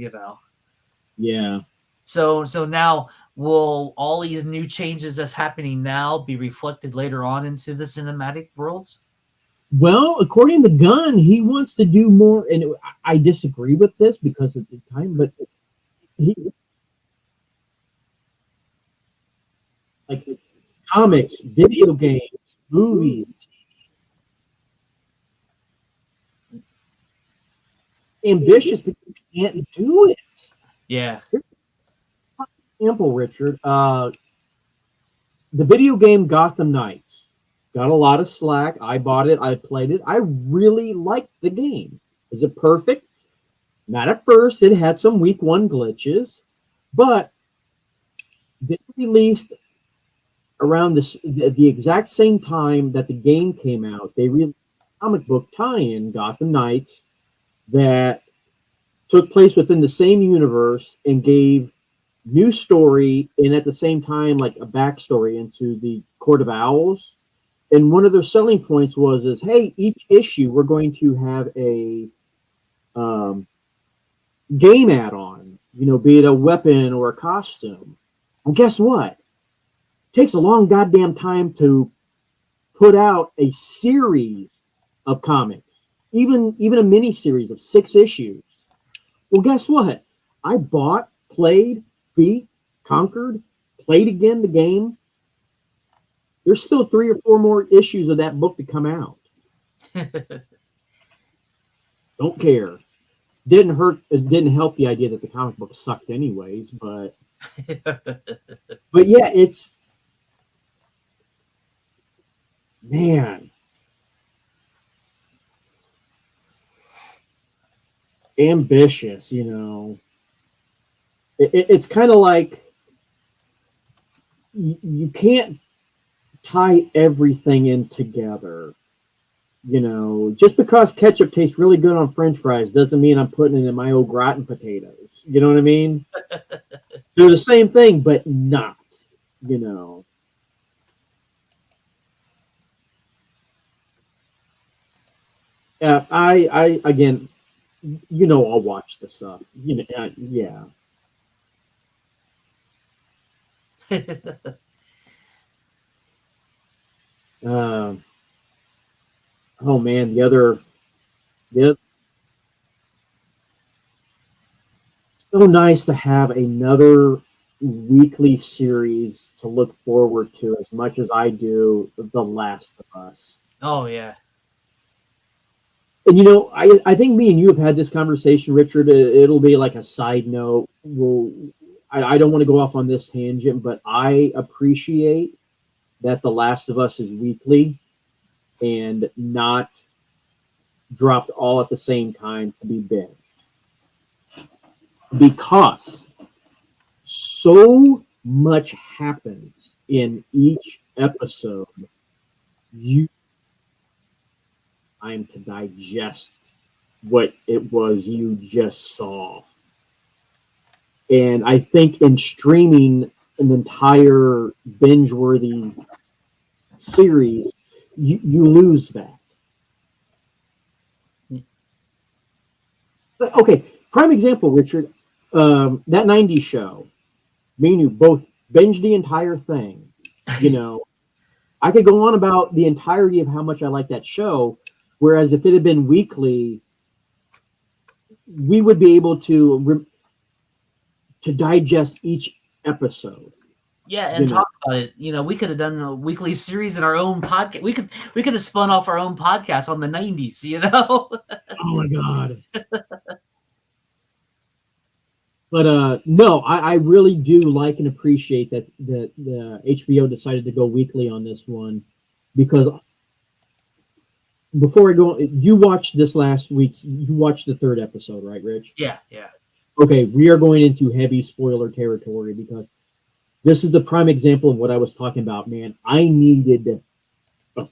yeah. So now, will all these new changes that's happening now be reflected later on into the cinematic worlds? Well, according to Gunn, he wants to do more, and I disagree with this because of the time, but he like comics, video games, movies, ambitious, but you can't do it. Yeah. Example, Richard. The video game Gotham Knights got a lot of slack. I bought it. I played it. I really liked the game. Is it perfect? Not at first. It had some week one glitches, but they released around the exact same time that the game came out. They released a comic book tie-in, Gotham Knights, that took place within the same universe and gave new story and at the same time like a backstory into the Court of Owls. And one of their selling points was hey, each issue we're going to have a game add-on, be it a weapon or a costume. Well, guess what? It takes a long goddamn time to put out a series of comics, even a mini series of 6 issues. Well, guess what? I bought, played, beat, conquered, played again the game. There's still 3 or 4 more issues of that book to come out. Don't care. Didn't hurt. It didn't help the idea that the comic book sucked anyways. But yeah, it's man, ambitious. It's kind of like you can't tie everything in together. Just because ketchup tastes really good on French fries doesn't mean I'm putting it in my old gratin potatoes. You know what I mean? They're the same thing, but not. Yeah, I again, I'll watch the stuff. Yeah. Uh, oh man, the it's so nice to have another weekly series to look forward to as much as I do The Last of Us. Oh yeah. And I think me and you have had this conversation, Richard. It'll be like a side note. I don't want to go off on this tangent, but I appreciate that The Last of Us is weekly and not dropped all at the same time to be binged. Because so much happens in each episode, you time to digest what it was you just saw. And I think in streaming an entire binge-worthy series, you lose that. Okay, prime example, Richard. That 90s show, me and you both binged the entire thing. I could go on about the entirety of how much I like that show, whereas if it had been weekly, we would be able to digest each episode. Yeah, and talk about it. We could have done a weekly series in our own podcast. We could have spun off our own podcast on the 90s, Oh my god. But no, I really do like and appreciate that the HBO decided to go weekly on this one, because before I go, you watched this last week's. You watched the 3rd episode, right, Rich? Yeah. Okay, we are going into heavy spoiler territory because this is the prime example of what I was talking about, man. I needed a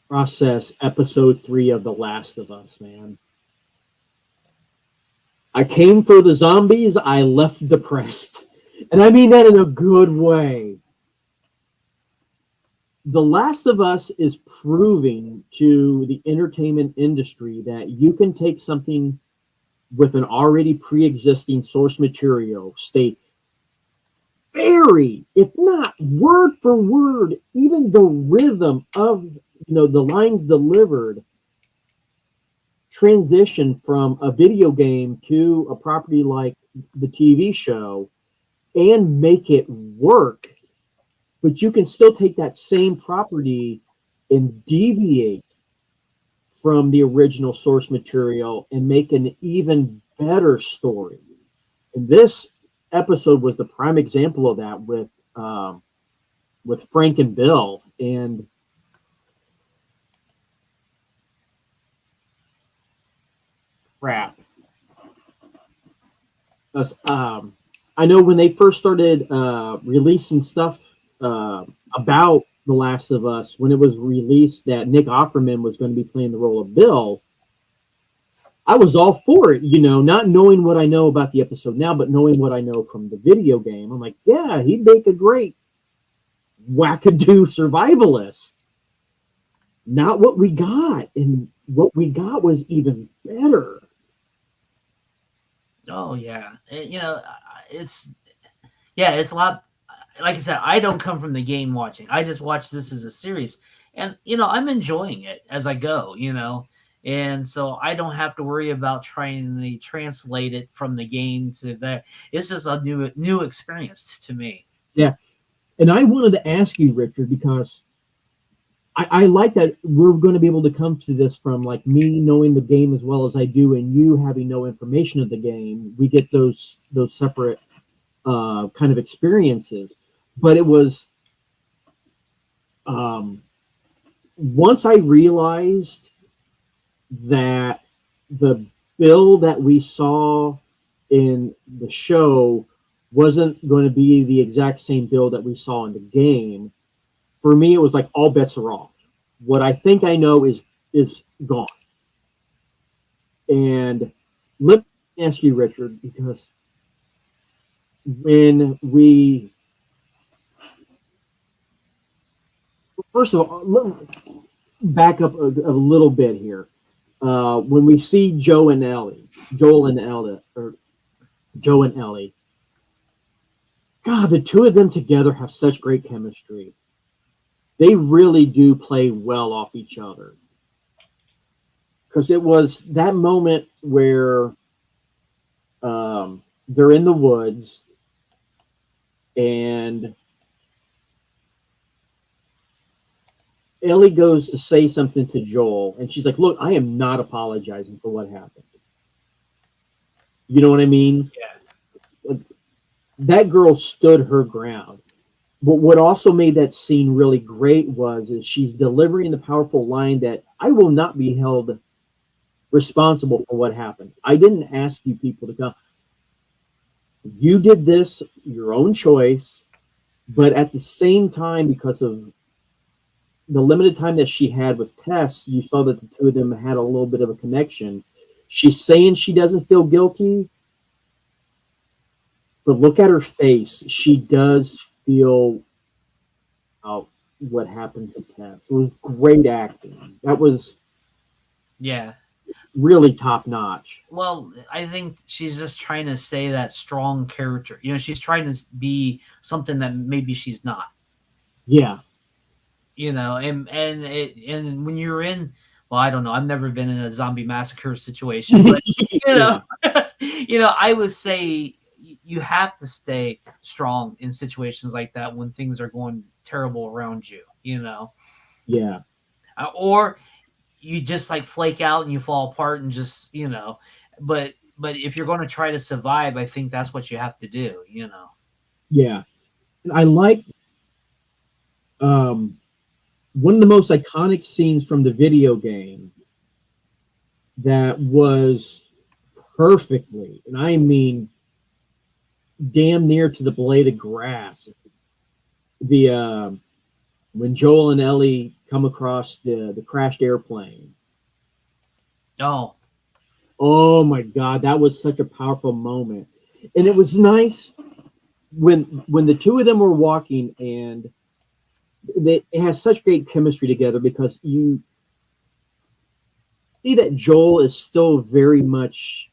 process episode 3 of The Last of Us, man. I came for the zombies, I left depressed. And I mean that in a good way. The Last of Us is proving to the entertainment industry that you can take something with an already pre-existing source material, stay very, if not word for word, even the rhythm of the lines delivered, transition from a video game to a property like the TV show and make it work. But you can still take that same property and deviate from the original source material and make an even better story. And this episode was the prime example of that with Frank and Bill. And crap. I know when they first started releasing stuff about The Last of Us, when it was released that Nick Offerman was going to be playing the role of Bill, I was all for it, not knowing what I know about the episode now, but knowing what I know from the video game. I'm like, yeah, he'd make a great wackadoo survivalist. Not what we got, and what we got was even better. Oh yeah, it's a lot. Like I said, I don't come from the game watching. I just watch this as a series, and I'm enjoying it as I go. And so I don't have to worry about trying to translate it from the game to there. It's just a new experience to me. Yeah, and I wanted to ask you, Richard, because I like that we're going to be able to come to this from like me knowing the game as well as I do, and you having no information of the game. We get those separate kind of experiences. But it was once I realized that the Bill that we saw in the show wasn't going to be the exact same Bill that we saw in the game, for me, it was like all bets are off. What I think I know is gone. And let me ask you, Richard, because when we first of all, let me back up a little bit here. When we see Joe and Ellie, God, the two of them together have such great chemistry. They really do play well off each other. Because it was that moment where they're in the woods and Ellie goes to say something to Joel, and she's like, look, I am not apologizing for what happened. You know what I mean? Yeah. That girl stood her ground. But what also made that scene really great is she's delivering the powerful line that I will not be held responsible for what happened. I didn't ask you people to come. You did this, your own choice, but at the same time, because of the limited time that she had with Tess, you saw that the two of them had a little bit of a connection. She's saying she doesn't feel guilty, but look at her face. She does feel what happened to Tess. It was great acting. That was really top notch. Well, I think she's just trying to stay that strong character. She's trying to be something that maybe she's not. Yeah. And when you're in, well, I don't know. I've never been in a zombie massacre situation, but I would say you have to stay strong in situations like that when things are going terrible around you. Yeah. Or you just like flake out and you fall apart and just but if you're going to try to survive, I think that's what you have to do. Yeah. And I liked one of the most iconic scenes from the video game that was perfectly, and I mean damn near to the blade of grass, when Joel and Ellie come across the crashed airplane. Oh Oh my God, that was such a powerful moment, and it was nice when the two of them were walking, and they have such great chemistry together because you see that Joel is still very much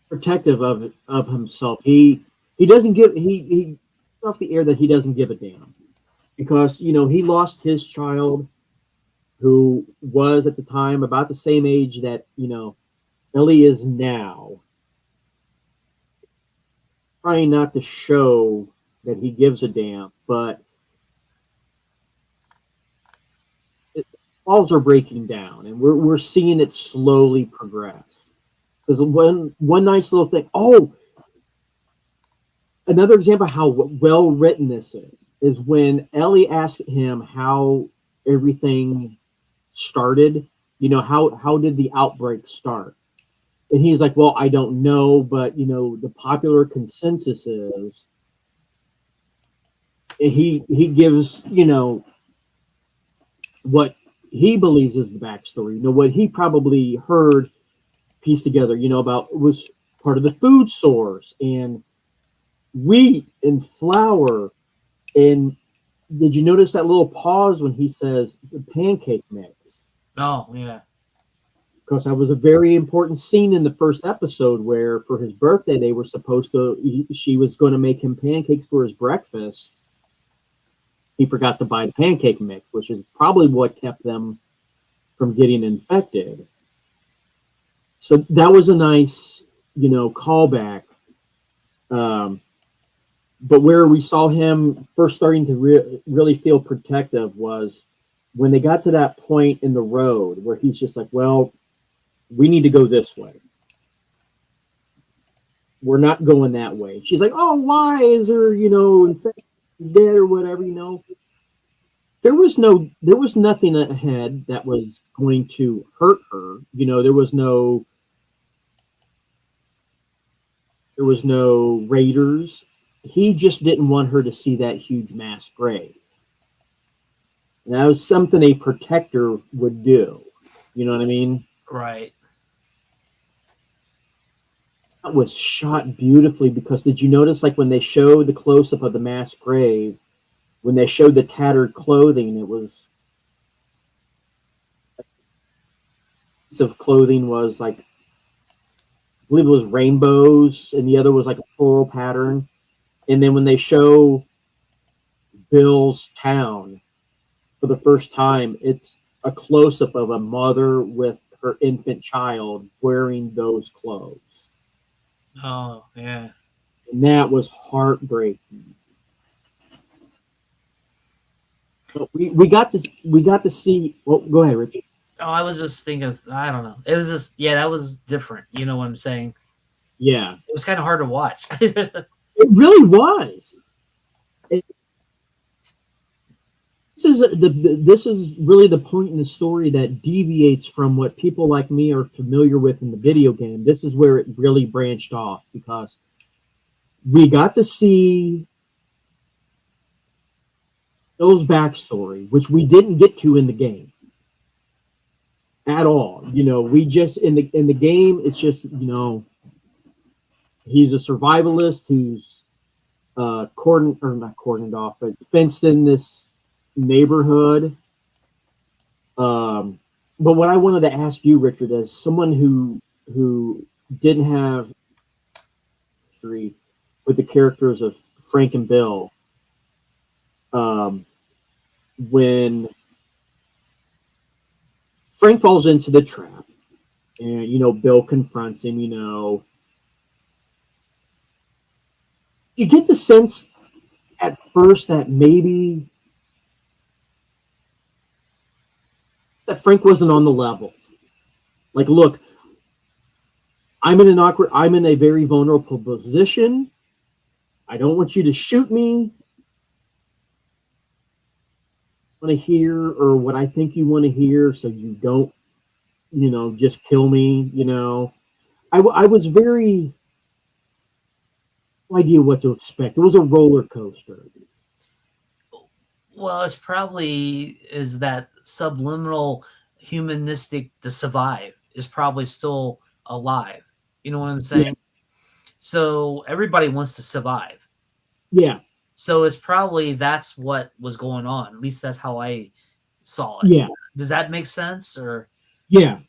protective of himself. He doesn't give he off the air that he doesn't give a damn because he lost his child who was at the time about the same age that Ellie is now, trying not to show that he gives a damn, but walls are breaking down, and we're seeing it slowly progress. Because one nice little thing. Oh, another example of how well written this is when Ellie asks him how everything started. How did the outbreak start? And he's like, well, I don't know, but the popular consensus is, and he gives what he believes is the backstory. What he probably heard pieced together. About was part of the food source and wheat and flour. And did you notice that little pause when he says the pancake mix? Oh yeah. Because that was a very important scene in the first episode where for his birthday they were supposed to she was going to make him pancakes for his breakfast. He forgot to buy the pancake mix, which is probably what kept them from getting infected. So that was a nice callback. But where we saw him first starting to really feel protective was when they got to that point in the road where he's just like, well, we need to go this way. We're not going that way. She's like, oh, why is there, infected dead or whatever, There was nothing ahead that was going to hurt her. There was no raiders. He just didn't want her to see that huge mass grave. And that was something a protector would do. You know what I mean? Right. That was shot beautifully because did you notice like when they showed the close-up of the mass grave, when they showed the tattered clothing, it was piece of clothing was like, I believe it was rainbows, and the other was like a floral pattern. And then when they show Bill's town for the first time, it's a close-up of a mother with her infant child wearing those clothes. Oh yeah. And that was heartbreaking. But we got to see. Well, go ahead, Richie. Oh, I was just thinking. I don't know. It was just that was different. You know what I'm saying? Yeah, It was kind of hard to watch. it really was. This is really the point in the story that deviates from what people like me are familiar with in the video game. This is where it really branched off because we got to see Bill's backstory, which we didn't get to in the game at all. We just in the game, it's just he's a survivalist who's not cordoned off, but fenced in this neighborhood. But what I wanted to ask you, Richard, as someone who didn't have history with the characters of Frank and Bill, when Frank falls into the trap and Bill confronts him, you get the sense at first that maybe that Frank wasn't on the level. Like, look, I'm in a very vulnerable position. I don't want you to shoot me. Want to hear or what I think you want to hear, so you don't, just kill me. I was very no idea what to expect. It was a roller coaster. Well, it's probably is that subliminal humanistic to survive is probably still alive. You know what I'm saying? So everybody wants to survive. Yeah. So it's probably that's what was going on. At least that's how I saw it. Yeah. Does that make sense? Or Yeah.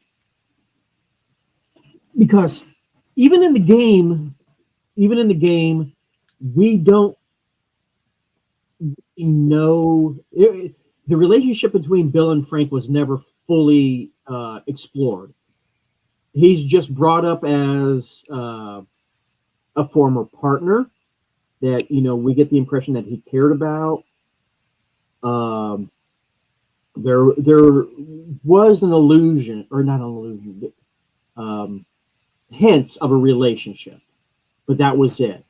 Because even in the game, even in the game, we don't know the relationship between Bill and Frank was never fully explored. He's just brought up as a former partner that we get the impression that he cared about. Um, there was an illusion, or not an illusion, but, hints of a relationship, but that was it.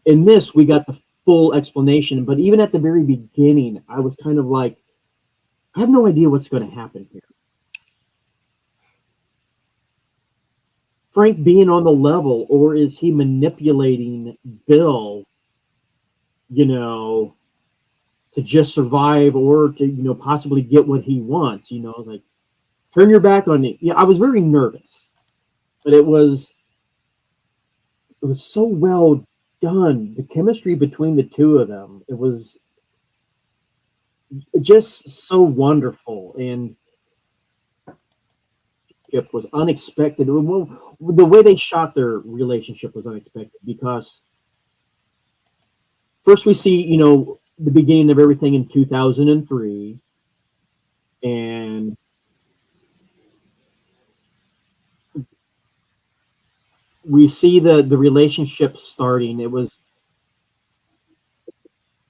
In this, we got the full explanation. But even at the very beginning, I was kind of like, I have no idea what's going to happen here. Frank being on the level, or is he manipulating Bill, to just survive or to, possibly get what he wants, like turn your back on me. Yeah, I was very nervous, but it was so well done. The chemistry between the two of them, it was just so wonderful, and it was unexpected. Well, the way they shot their relationship was unexpected because first we see, the beginning of everything in 2003, and we see the relationship starting. It was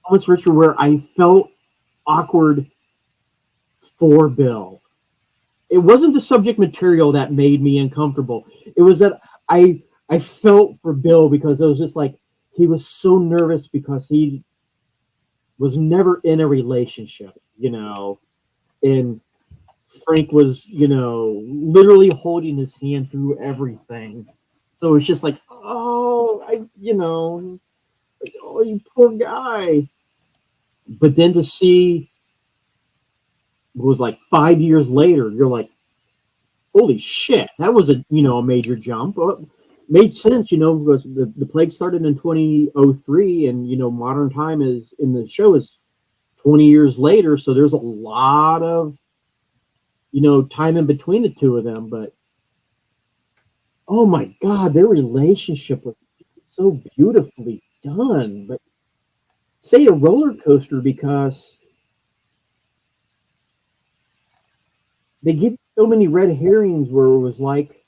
almost, Richard, where I felt awkward for Bill. It wasn't the subject material that made me uncomfortable. It was that I felt for Bill because it was just like he was so nervous because he was never in a relationship, and Frank was, literally holding his hand through everything. So it's just like, oh, you poor guy. But then to see it was like 5 years later, you're like, holy shit, that was a major jump. Made sense, because the plague started in 2003, and modern time is in the show is 20 years later, so there's a lot of time in between the two of them. But oh my god, their relationship was so beautifully done. But say a roller coaster because they give so many red herrings where it was like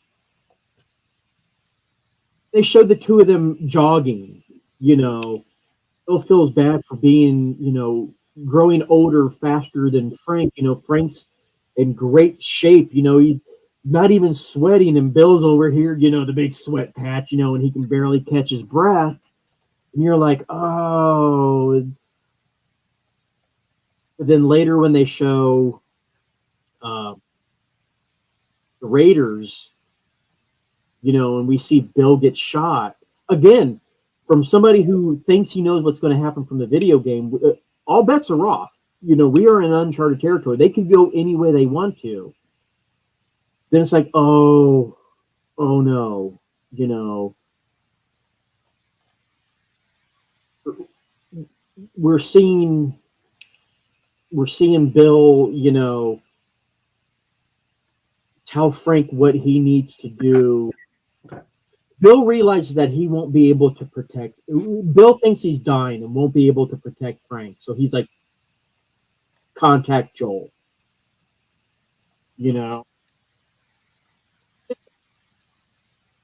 they showed the two of them jogging. Bill feels bad for being, growing older faster than Frank. Frank's in great shape. He's not even sweating, and Bill's over here, the big sweat patch, and he can barely catch his breath. And you're like, oh. But then later when they show the Raiders, and we see Bill get shot again from somebody who thinks he knows what's going to happen from the video game. All bets are off. We are in uncharted territory. They could go any way they want to. Then it's like, oh no, we're seeing Bill, tell Frank what he needs to do. Bill realizes that he won't be able to protect. Bill thinks he's dying and won't be able to protect Frank. So he's like, contact Joel.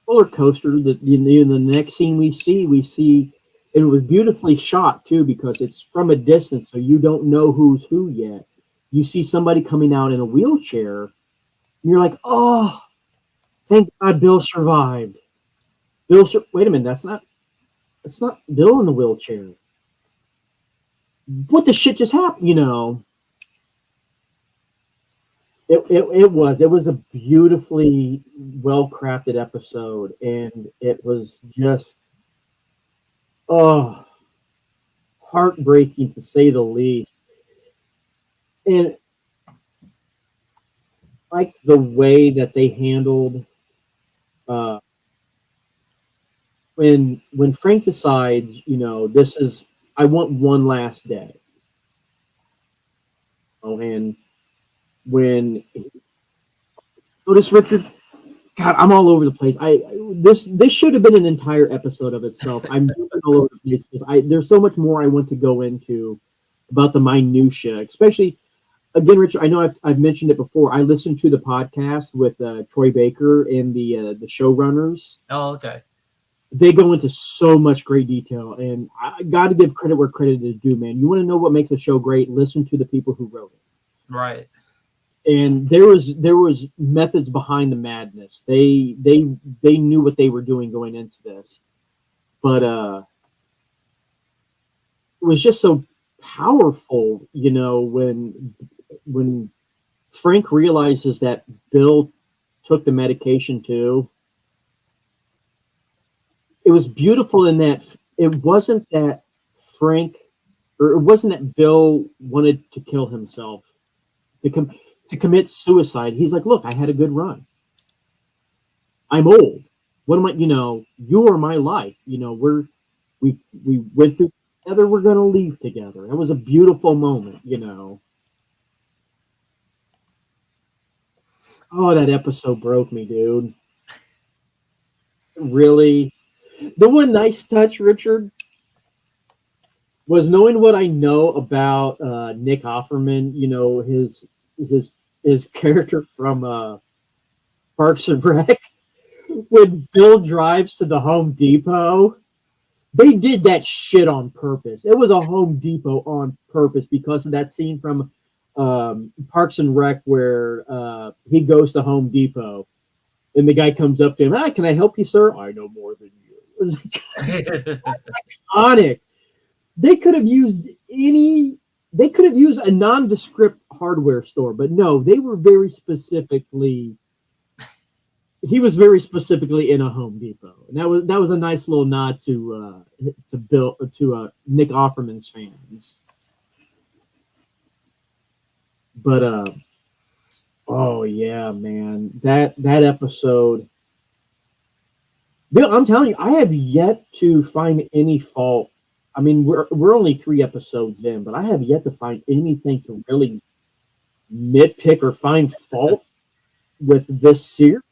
Roller coaster. The next scene we see, and it was beautifully shot too because it's from a distance, so you don't know who's who yet. You see somebody coming out in a wheelchair, and you're like, oh, thank God Bill survived. Wait a minute, that's not Bill in the wheelchair. What the shit just happened? It was a beautifully well crafted episode, and it was just heartbreaking to say the least. And liked the way that they handled uh, when Frank decides, this is I want one last day. Oh, and when notice Richard, God, I'm all over the place. This should have been an entire episode of itself. I'm jumping all over the place because there's so much more I want to go into about the minutia, especially again, Richard. I know I've mentioned it before. I listened to the podcast with Troy Baker and the showrunners. Oh, okay. They go into so much great detail, and I got to give credit where credit is due, man. You want to know what makes a show great? Listen to the people who wrote it. Right. And there was methods behind the madness. They knew what they were doing going into this, but it was just so powerful, when Frank realizes that Bill took the medication too. It was beautiful in that it wasn't that Frank, or it wasn't that Bill wanted to kill himself, to commit suicide. He's like, look, I had a good run. I'm old. What am I? You are my life. We went through together. We're gonna leave together. It was a beautiful moment. Oh, that episode broke me, dude. Really. The one nice touch, Richard, was knowing what I know about Nick Offerman. His character from Parks and Rec. When Bill drives to the Home Depot, they did that shit on purpose. It was a Home Depot on purpose because of that scene from Parks and Rec where he goes to Home Depot and the guy comes up to him. Can I help you, sir? I know more than you. It was iconic. They could have used a nondescript hardware store, but no, they were very specifically. He was very specifically in a Home Depot, and that was a nice little nod to Nick Offerman's fans. But oh yeah, man, that episode. Bill, I'm telling you, I have yet to find any fault. I mean, we're only 3 episodes in, but I have yet to find anything to really nitpick or find fault with this series.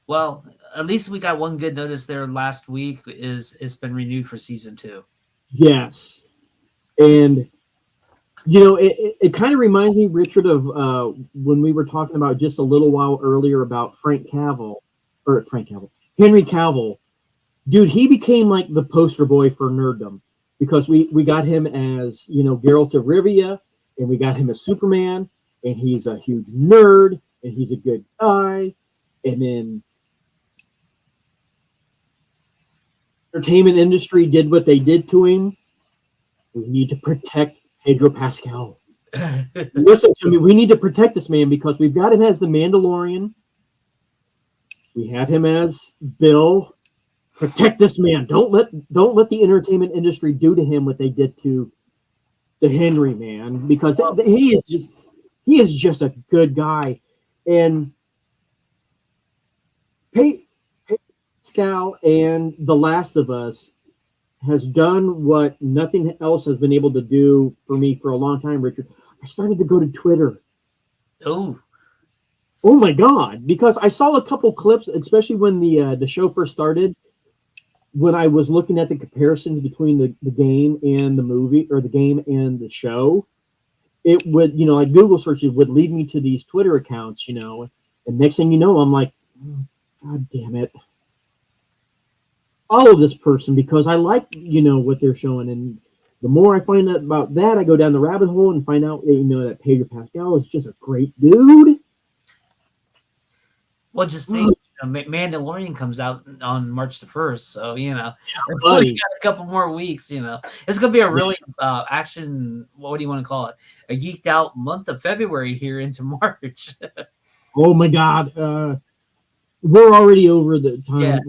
Well, at least we got one good notice there last week. It's been renewed for season 2. Yes, and it kind of reminds me, Richard, of when we were talking about just a little while earlier about Henry Cavill. Dude, he became like the poster boy for nerddom because we got him as, Geralt of Rivia, and we got him as Superman, and he's a huge nerd, and he's a good guy. And then entertainment industry did what they did to him. We need to protect Pedro Pascal. Listen to me. We need to protect this man because we've got him as the Mandalorian. We have him as Bill. Protect this man. Don't let the entertainment industry do to him what they did to Henry, man, because he is just a good guy. And Pascal and The Last of Us has done what nothing else has been able to do for me for a long time, Richard. I started to go to Twitter. Oh my God, because I saw a couple clips, especially when the show first started. When I was looking at the comparisons between the game and the movie, or the game and the show, it would, like Google searches would lead me to these Twitter accounts, and next thing you know, I'm like, God damn it. Follow this person because I like, what they're showing. And the more I find out about that, I go down the rabbit hole and find out, that Pedro Pascal is just a great dude. Well, just think, Mandalorian comes out on March the 1st, so we got a couple more weeks. It's gonna be a really action. What do you want to call it? A geeked out month of February here into March. Oh my God, we're already over the time. Yeah.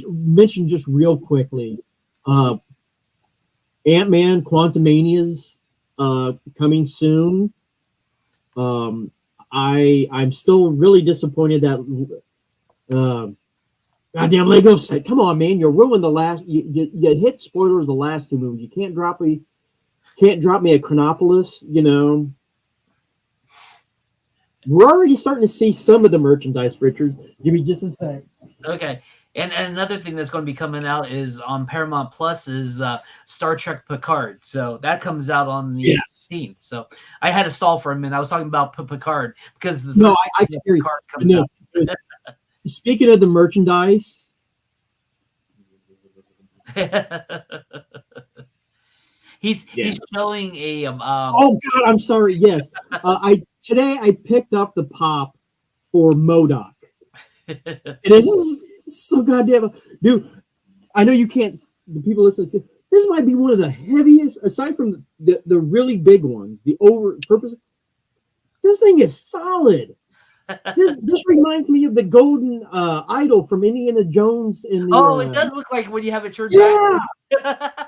Mention just real quickly, Ant-Man Quantumania's coming soon. I'm still really disappointed that goddamn Lego set. Come on, man, you ruined the last. You hit spoilers the last two movies. You can't drop me a Chronopolis. We're already starting to see some of the merchandise, Richards. Give me just a sec. Okay. And another thing that's going to be coming out is on Paramount Plus is Star Trek Picard. So that comes out on the 16th. So I had to stall for a minute. I was talking about Picard because the I can hear you. Picard comes out. Speaking of the merchandise, he's showing a oh God, I'm sorry. Yes, today I picked up the pop for MODOK. It is so goddamn, dude. I know you can't. The people listening to this might be one of the heaviest, aside from the really big ones. The over purpose. This thing is solid. This reminds me of the golden idol from Indiana Jones. It does look like when you have it turned back.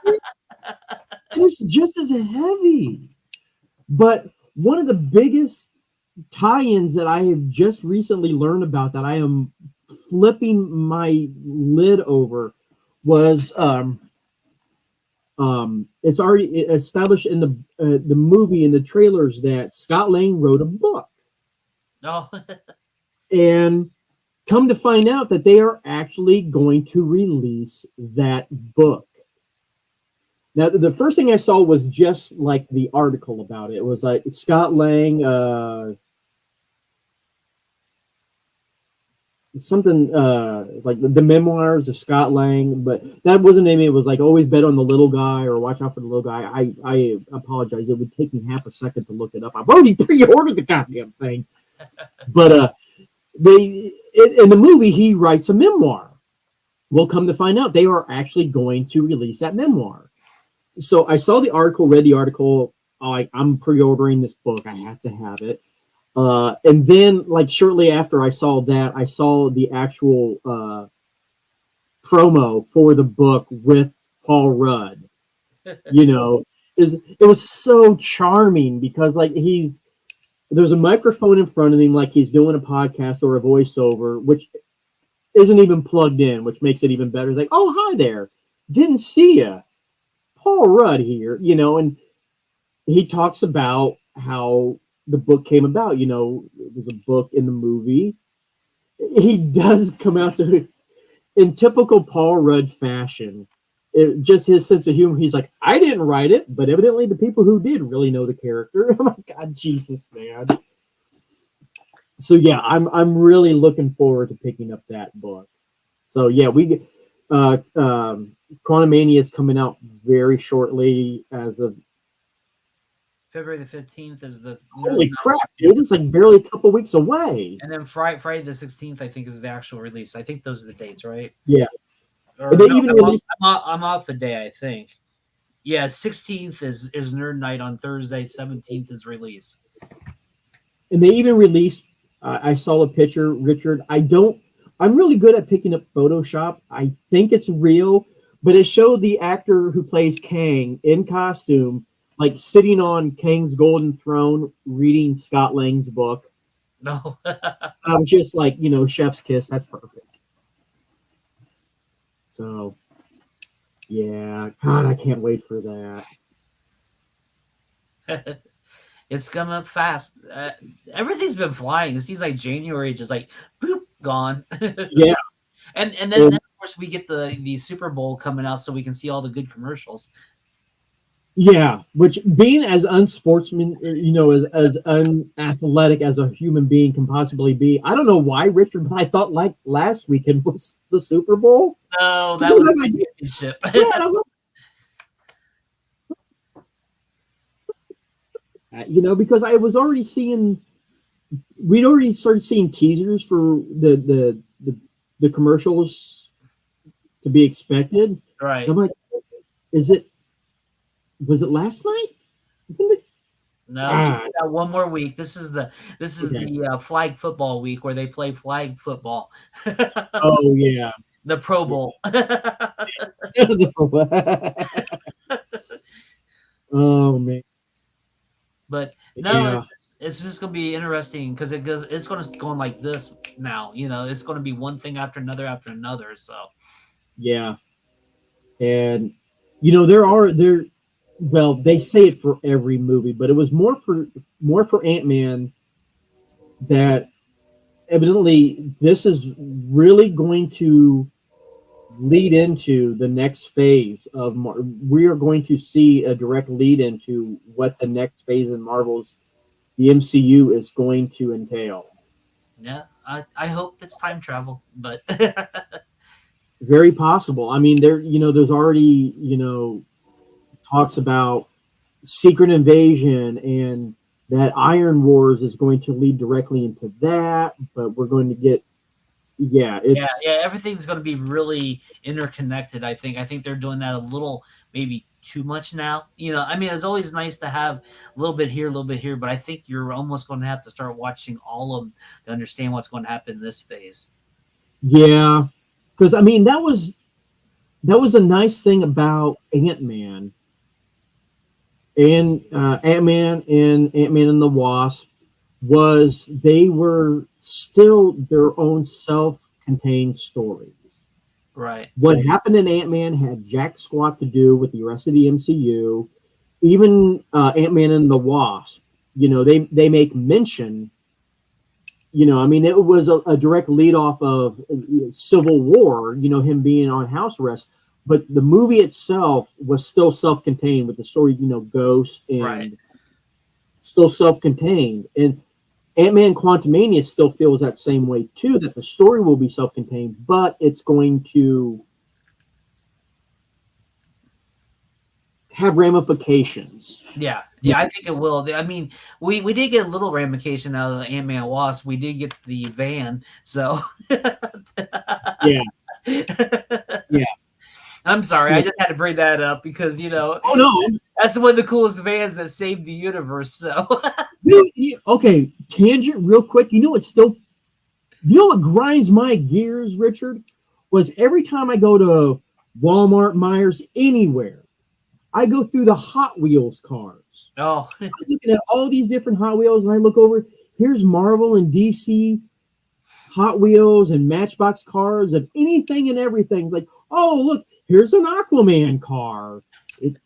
It's just as heavy. But one of the biggest tie-ins that I have just recently learned about that I am flipping my lid over was it's already established in the movie, in the trailers, that Scott Lang wrote a book. No. And come to find out that they are actually going to release that book. Now, the first thing I saw was just like the article about it. It was like Scott Lang, something like the memoirs of Scott Lang, but that wasn't the name. It was like always bet on the little guy or watch out for the little guy. I apologize. It would take me half a second to look it up. I've already pre-ordered the goddamn thing. But in the movie, he writes a memoir. Well, come to find out, they are actually going to release that memoir. So I saw the article, read the article. I'm pre-ordering this book. I have to have it. And then, like, shortly after I saw that, I saw the actual promo for the book with Paul Rudd. It was so charming because, like, there's a microphone in front of him, like he's doing a podcast or a voiceover, which isn't even plugged in, which makes it even better. It's like, oh, hi there. Didn't see ya. Paul Rudd here, and he talks about how the book came about. It was a book in the movie. He does come out to, in typical Paul Rudd fashion, just his sense of humor. He's like, I didn't write it, but evidently the people who did really know the character. I'm like, God, Jesus, man. So yeah, I'm really looking forward to picking up that book. So yeah, we Quantumania is coming out very shortly, as of February the 15th is the... Holy crap, dude. It's like barely a couple weeks away. And then Friday the 16th, I think, is the actual release. I think those are the dates, right? Yeah. I'm off a day, I think. Yeah, 16th is Nerd Night on Thursday. 17th is release. And they even released, I saw a picture, Richard. I'm really good at picking up Photoshop. I think it's real, but it showed the actor who plays Kang in costume, like sitting on Kang's golden throne, reading Scott Lang's book. No. I was just like, chef's kiss. That's perfect. So, yeah. God, I can't wait for that. It's coming up fast. Everything's been flying. It seems like January just like, boop, gone. Yeah. And then, of course, we get the Super Bowl coming out so we can see all the good commercials. Yeah, which, being as unsportsman, as unathletic as a human being can possibly be, I don't know why, Richard, but I thought like last weekend was the Super Bowl. No, that was a championship. Because I was already we'd already started seeing teasers for the commercials to be expected. Right. And I'm like, was it last night? No, one more week. This is the flag football week where they play flag football. Oh yeah, the Pro Bowl. Oh man. But no, it's just gonna be interesting because it's gonna go like this now. It's gonna be one thing after another. So Yeah, and there. Well, they say it for every movie, but it was more for Ant-Man that evidently this is really going to lead into the next phase of we are going to see a direct lead into what the next phase in Marvel's the MCU is going to entail. yeah, I hope it's time travel, but Very possible. I mean, there's already, talks about Secret Invasion and that Iron Wars is going to lead directly into that, but we're going to get yeah, everything's going to be really interconnected. I think they're doing that a little, maybe too much now. I mean, it's always nice to have a little bit here, a little bit here, but I think you're almost going to have to start watching all of them to understand what's going to happen in this phase. Yeah, because I mean that was a nice thing about Ant-Man and Ant-Man and the Wasp was they were still their own self-contained stories. Right. What happened in Ant-Man had jack squat to do with the rest of the MCU. Even Ant-Man and the Wasp, they make mention. I mean, it was a direct lead off of Civil War. Him being on house arrest, but the movie itself was still self-contained with the story. Ghost and Right. still self-contained, and Ant-Man Quantumania still feels that same way too. That the story will be self-contained, but it's going to have ramifications. Yeah, I think it will. I mean, we did get a little ramification out of the Ant-Man Wasp. We did get the van, so Yeah, yeah. I'm sorry, I just had to bring that up because Oh no, that's one of the coolest vans that saved the universe. So okay. Tangent, real quick. What grinds my gears, Richard, was every time I go to Walmart, Myers, anywhere, I go through the Hot Wheels cars. oh I'm looking at all these different Hot Wheels, and I look over. Here's Marvel and DC Hot Wheels and Matchbox cars of anything and everything. Like, oh look, here's an Aquaman car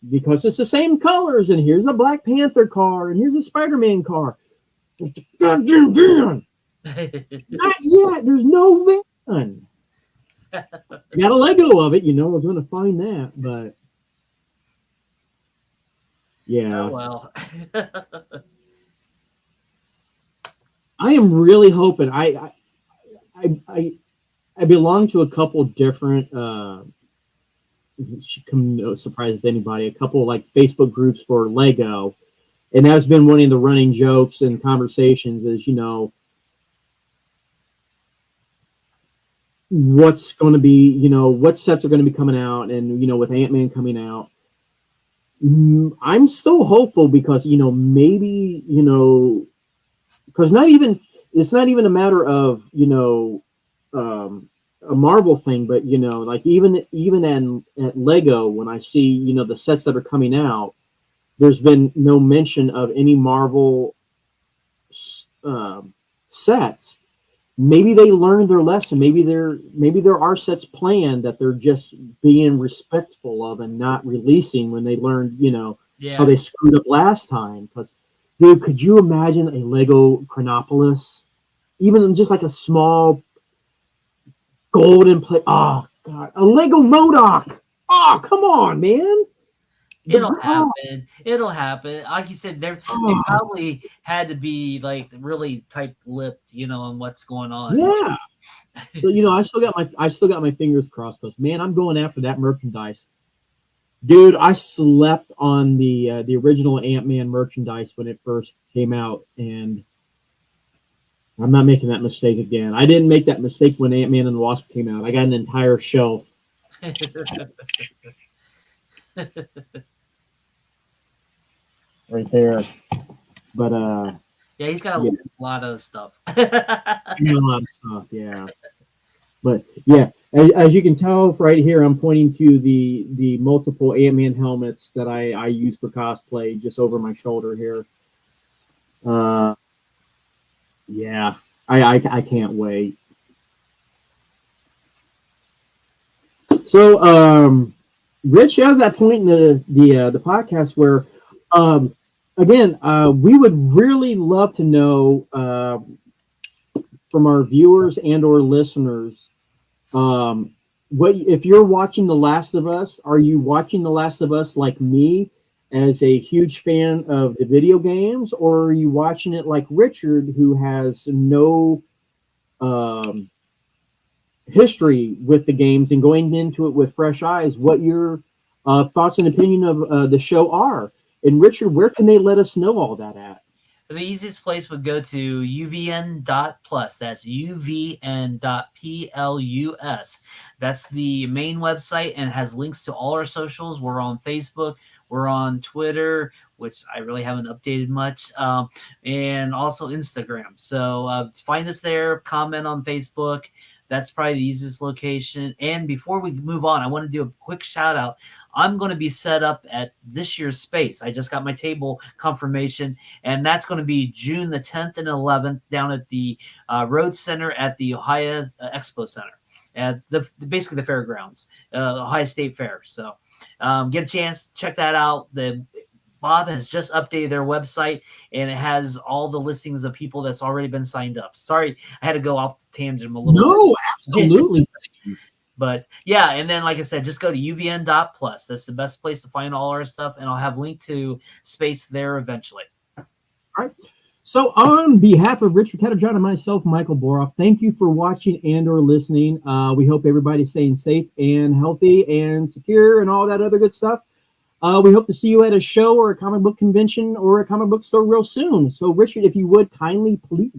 because it's the same colors, and here's a Black Panther car, and here's a Spider-Man car. Goddamn van! Not yet. There's no van. Got a Lego of it. I was going to find that, but yeah. oh well. I am really hoping. I belong to a couple different. Should come no surprise to anybody. A couple like Facebook groups for Lego, and that's been one of the running jokes and conversations. Is what's going to be, what sets are going to be coming out, and with Ant-Man coming out. I'm still hopeful because maybe because it's not even a matter of a Marvel thing, but like even at Lego, when I see the sets that are coming out, there's been no mention of any Marvel sets. Maybe they learned their lesson. Maybe there are sets planned that they're just being respectful of and not releasing when they learned, how they screwed up last time. Because, dude, could you imagine a Lego Chronopolis? Even just like a small golden plate. Oh, God. A Lego MODOK. Oh, come on, man. It'll happen. It'll happen. Like you said, they probably had to be like really tight-lipped, on what's going on. Yeah. So I still got my fingers crossed because man, I'm going after that merchandise. Dude, I slept on the original Ant-Man merchandise when it first came out, and I'm not making that mistake again. I didn't make that mistake when Ant-Man and the Wasp came out. I got an entire shelf. Right there. But yeah, he's got a lot of stuff. a lot of stuff, yeah. But yeah, as you can tell right here, I'm pointing to the multiple Ant-Man helmets that I use for cosplay just over my shoulder here. Yeah, I can't wait. So, Rich, how's that point in the podcast where, um, again, we would really love to know from our viewers and or listeners, um, what if you're watching The Last of Us? Are you watching The Last of Us like me, as a huge fan of the video games, or are you watching it like Richard, who has no um, history with the games and going into it with fresh eyes? What your thoughts and opinion of the show are? And Richard, where can they let us know all that at? The easiest place would go to UVN.plus. That's UVN.plus. That's the main website and has links to all our socials. We're on Facebook. We're on Twitter, which I really haven't updated much, and also Instagram. So find us there, comment on Facebook. That's probably the easiest location. And before we move on, I want to do a quick shout out. I'm going to be set up at this year's Space. I just got my table confirmation, and that's going to be June the 10th and 11th down at the Road Center at the Ohio Expo Center, at basically the fairgrounds, Ohio State Fair. So get a chance, check that out. The Bob has just updated their website, and it has all the listings of people that's already been signed up. Sorry, I had to go off the tangent a little bit. No, absolutely. But yeah, and then like I said, just go to UVN.plus. That's the best place to find all our stuff, and I'll have link to Space there eventually. All right. So on behalf of Richard Catterjohn and myself, Michael Boroff, thank you for watching and or listening. We hope everybody's staying safe and healthy and secure and all that other good stuff. We hope to see you at a show or a comic book convention or a comic book store real soon. So Richard, if you would kindly please